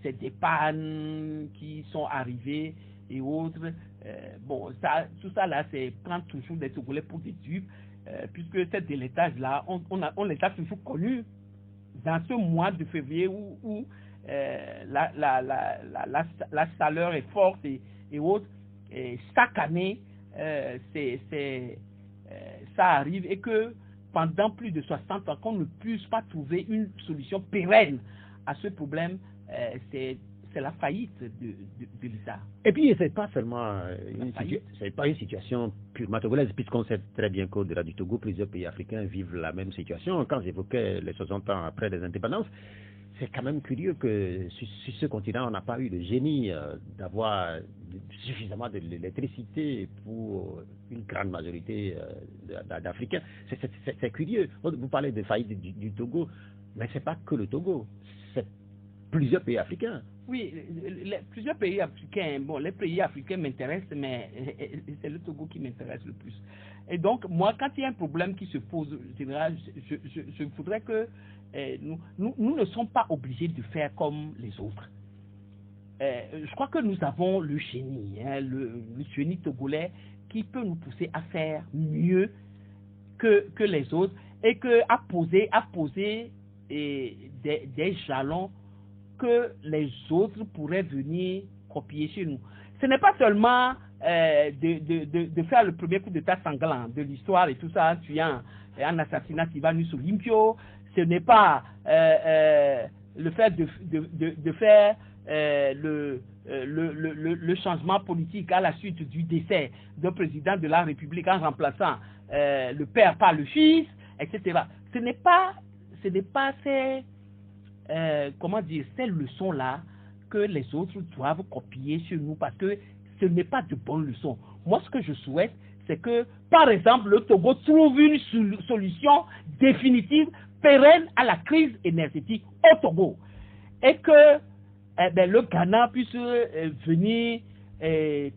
c'est des pannes qui sont arrivées et autres. Tout ça là, c'est prendre toujours des Togolais pour des dupes, puisque cette délestage-là, on les a toujours connus dans ce mois de février où la chaleur est forte et autres. Et chaque année, ça arrive, et que pendant plus de 60 ans, qu'on ne puisse pas trouver une solution pérenne à ce problème, c'est la faillite de l'État. Et puis, ce n'est pas seulement une situation purement togolaise, puisqu'on sait très bien qu'au-delà du Togo, plusieurs pays africains vivent la même situation. Quand j'évoquais les 60 ans après les indépendances, c'est quand même curieux que sur ce continent, on n'a pas eu le génie d'avoir suffisamment d'électricité pour une grande majorité d'Africains. C'est curieux. Vous parlez de faillite du Togo, mais ce n'est pas que le Togo, c'est plusieurs pays africains. Oui, plusieurs pays africains, bon, les pays africains m'intéressent, mais c'est le Togo qui m'intéresse le plus. Et donc, moi, quand il y a un problème qui se pose, je voudrais que nous ne sommes pas obligés de faire comme les autres. Je crois que nous avons le génie, hein, le génie togolais qui peut nous pousser à faire mieux que les autres et à poser des jalons que les autres pourraient venir copier chez nous. Ce n'est pas seulement de faire le premier coup d'État sanglant de l'histoire et tout ça, tuant un assassinat qui va nous sur Limpio. Ce n'est pas le fait de faire le changement politique à la suite du décès d'un président de la République en remplaçant le père par le fils, etc. Ce n'est pas ces leçons-là que les autres doivent copier sur nous parce que ce n'est pas de bonnes leçons. Moi, ce que je souhaite, c'est que, par exemple, le Togo trouve une solution définitive, pérenne à la crise énergétique au Togo. Et que le Ghana puisse venir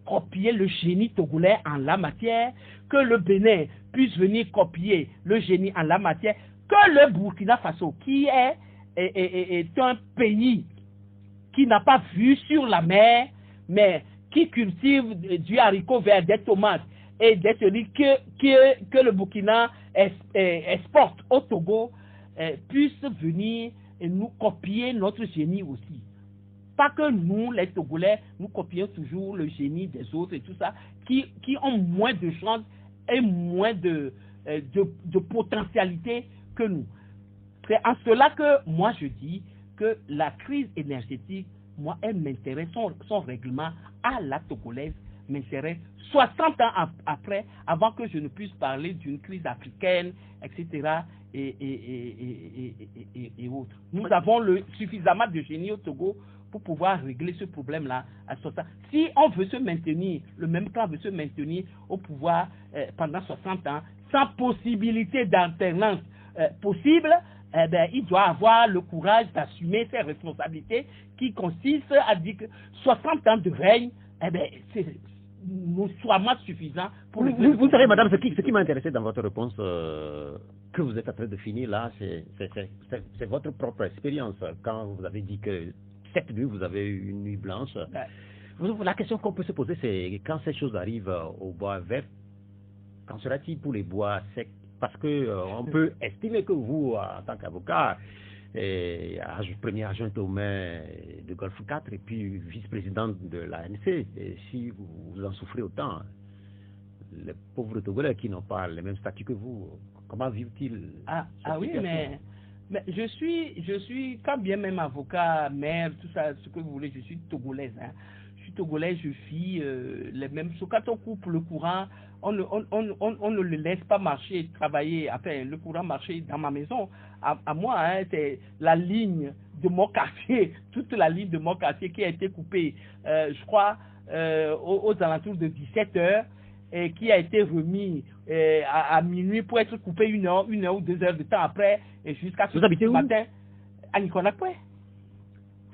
copier le génie togolais en la matière, que le Bénin puisse venir copier le génie en la matière, que le Burkina Faso, qui est un pays qui n'a pas vu sur la mer, mais qui cultive du haricot vert, des tomates et des cerises que le Burkina exporte au Togo, puisse venir et nous copier notre génie aussi. Pas que nous, les Togolais, nous copions toujours le génie des autres et tout ça, qui ont moins de chance et moins de potentialité que nous. C'est en cela que moi je dis que la crise énergétique, moi, elle m'intéresse, son règlement à la togolaise m'intéresse 60 ans après, avant que je ne puisse parler d'une crise africaine, etc. et autres. Nous avons suffisamment de génie au Togo pour pouvoir régler ce problème-là à 60 ans. Si on veut se maintenir, le même camp veut se maintenir au pouvoir pendant 60 ans, sans possibilité d'alternance possible, il doit avoir le courage d'assumer ses responsabilités qui consistent à dire que 60 ans de règne, c'est notoirement suffisant pour vous savez, madame, ce qui m'a intéressé dans votre réponse que vous êtes en train de finir là, c'est votre propre expérience. Quand vous avez dit que cette nuit, vous avez eu une nuit blanche, la question qu'on peut se poser, c'est quand ces choses arrivent au bois vert, qu'en sera-t-il pour les bois secs? Parce que on peut estimer que vous, en tant qu'avocat, premier adjoint au maire de Golfe 4 et puis vice-présidente de l'ANC, et si vous en souffrez autant, les pauvres Togolais qui n'ont pas le même statut que vous, comment vivent-ils? Oui, mais je suis quand bien même avocat, maire, tout ça, ce que vous voulez, je suis togolaise. Hein. Je suis togolais, je vis les mêmes choses. Quand on coupe le courant, on ne le laisse pas marcher, travailler, enfin, le courant marcher dans ma maison. À moi, hein, c'est la ligne de mon quartier, toute la ligne de mon quartier qui a été coupée, je crois, aux alentours de 17h, et qui a été remis à minuit pour être coupé une heure ou 2 heures de temps après, et jusqu'à ce matin, à Niconakwe.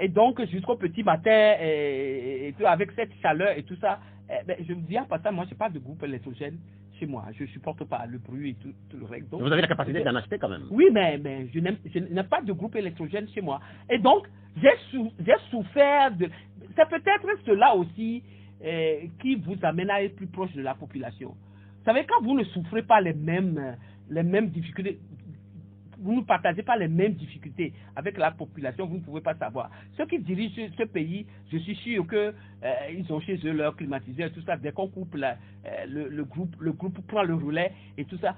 Et donc, jusqu'au petit matin, et avec cette chaleur et tout ça, je me dis, en passant, moi, je n'ai pas de groupe électrogène chez moi. Je ne supporte pas le bruit et tout le reste. Donc, vous avez la capacité d'en acheter quand même? Oui, mais je n'ai pas de groupe électrogène chez moi. Et donc, j'ai souffert de... C'est peut-être cela aussi qui vous amène à être plus proche de la population. Vous savez, quand vous ne souffrez pas les mêmes difficultés, vous ne partagez pas les mêmes difficultés avec la population, vous ne pouvez pas savoir. Ceux qui dirigent ce pays, je suis sûr qu'ils ont chez eux leur climatiseur et tout ça. Dès qu'on coupe le groupe prend le relais et tout ça.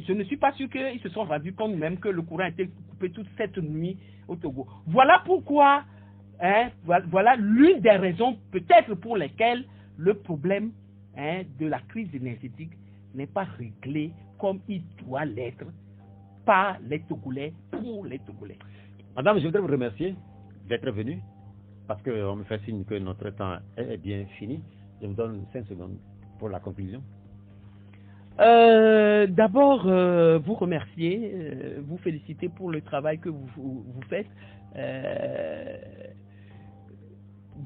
Je ne suis pas sûr qu'ils se sont rendus compte même que le courant a été coupé toute cette nuit au Togo. Voilà pourquoi, voilà l'une des raisons peut-être pour lesquelles le problème de la crise énergétique n'est pas réglé comme il doit l'être par les Togolais, pour les Togolais. Madame, je voudrais vous remercier d'être venue, parce qu'on me fait signe que notre temps est bien fini. Je vous donne 5 secondes pour la conclusion. D'abord, vous remercier, vous féliciter pour le travail que vous faites.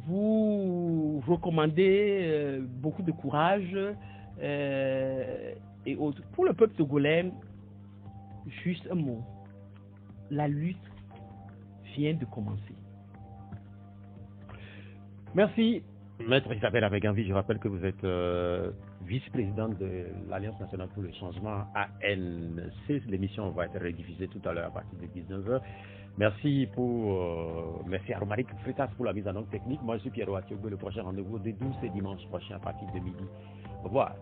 vous recommandez beaucoup de courage et autres. Pour le peuple togolais, juste un mot. La lutte vient de commencer. Merci, Maître Isabelle Ameganvi. Je rappelle que vous êtes vice-présidente de l'Alliance nationale pour le changement ANC. L'émission va être rediffusée tout à l'heure à partir de 19h. Merci à Romaric Freitas pour la mise en onde technique. Moi, je suis Pierre Ouatiogo. Le prochain rendez-vous de 12 et dimanche prochain à partir de midi. Au revoir.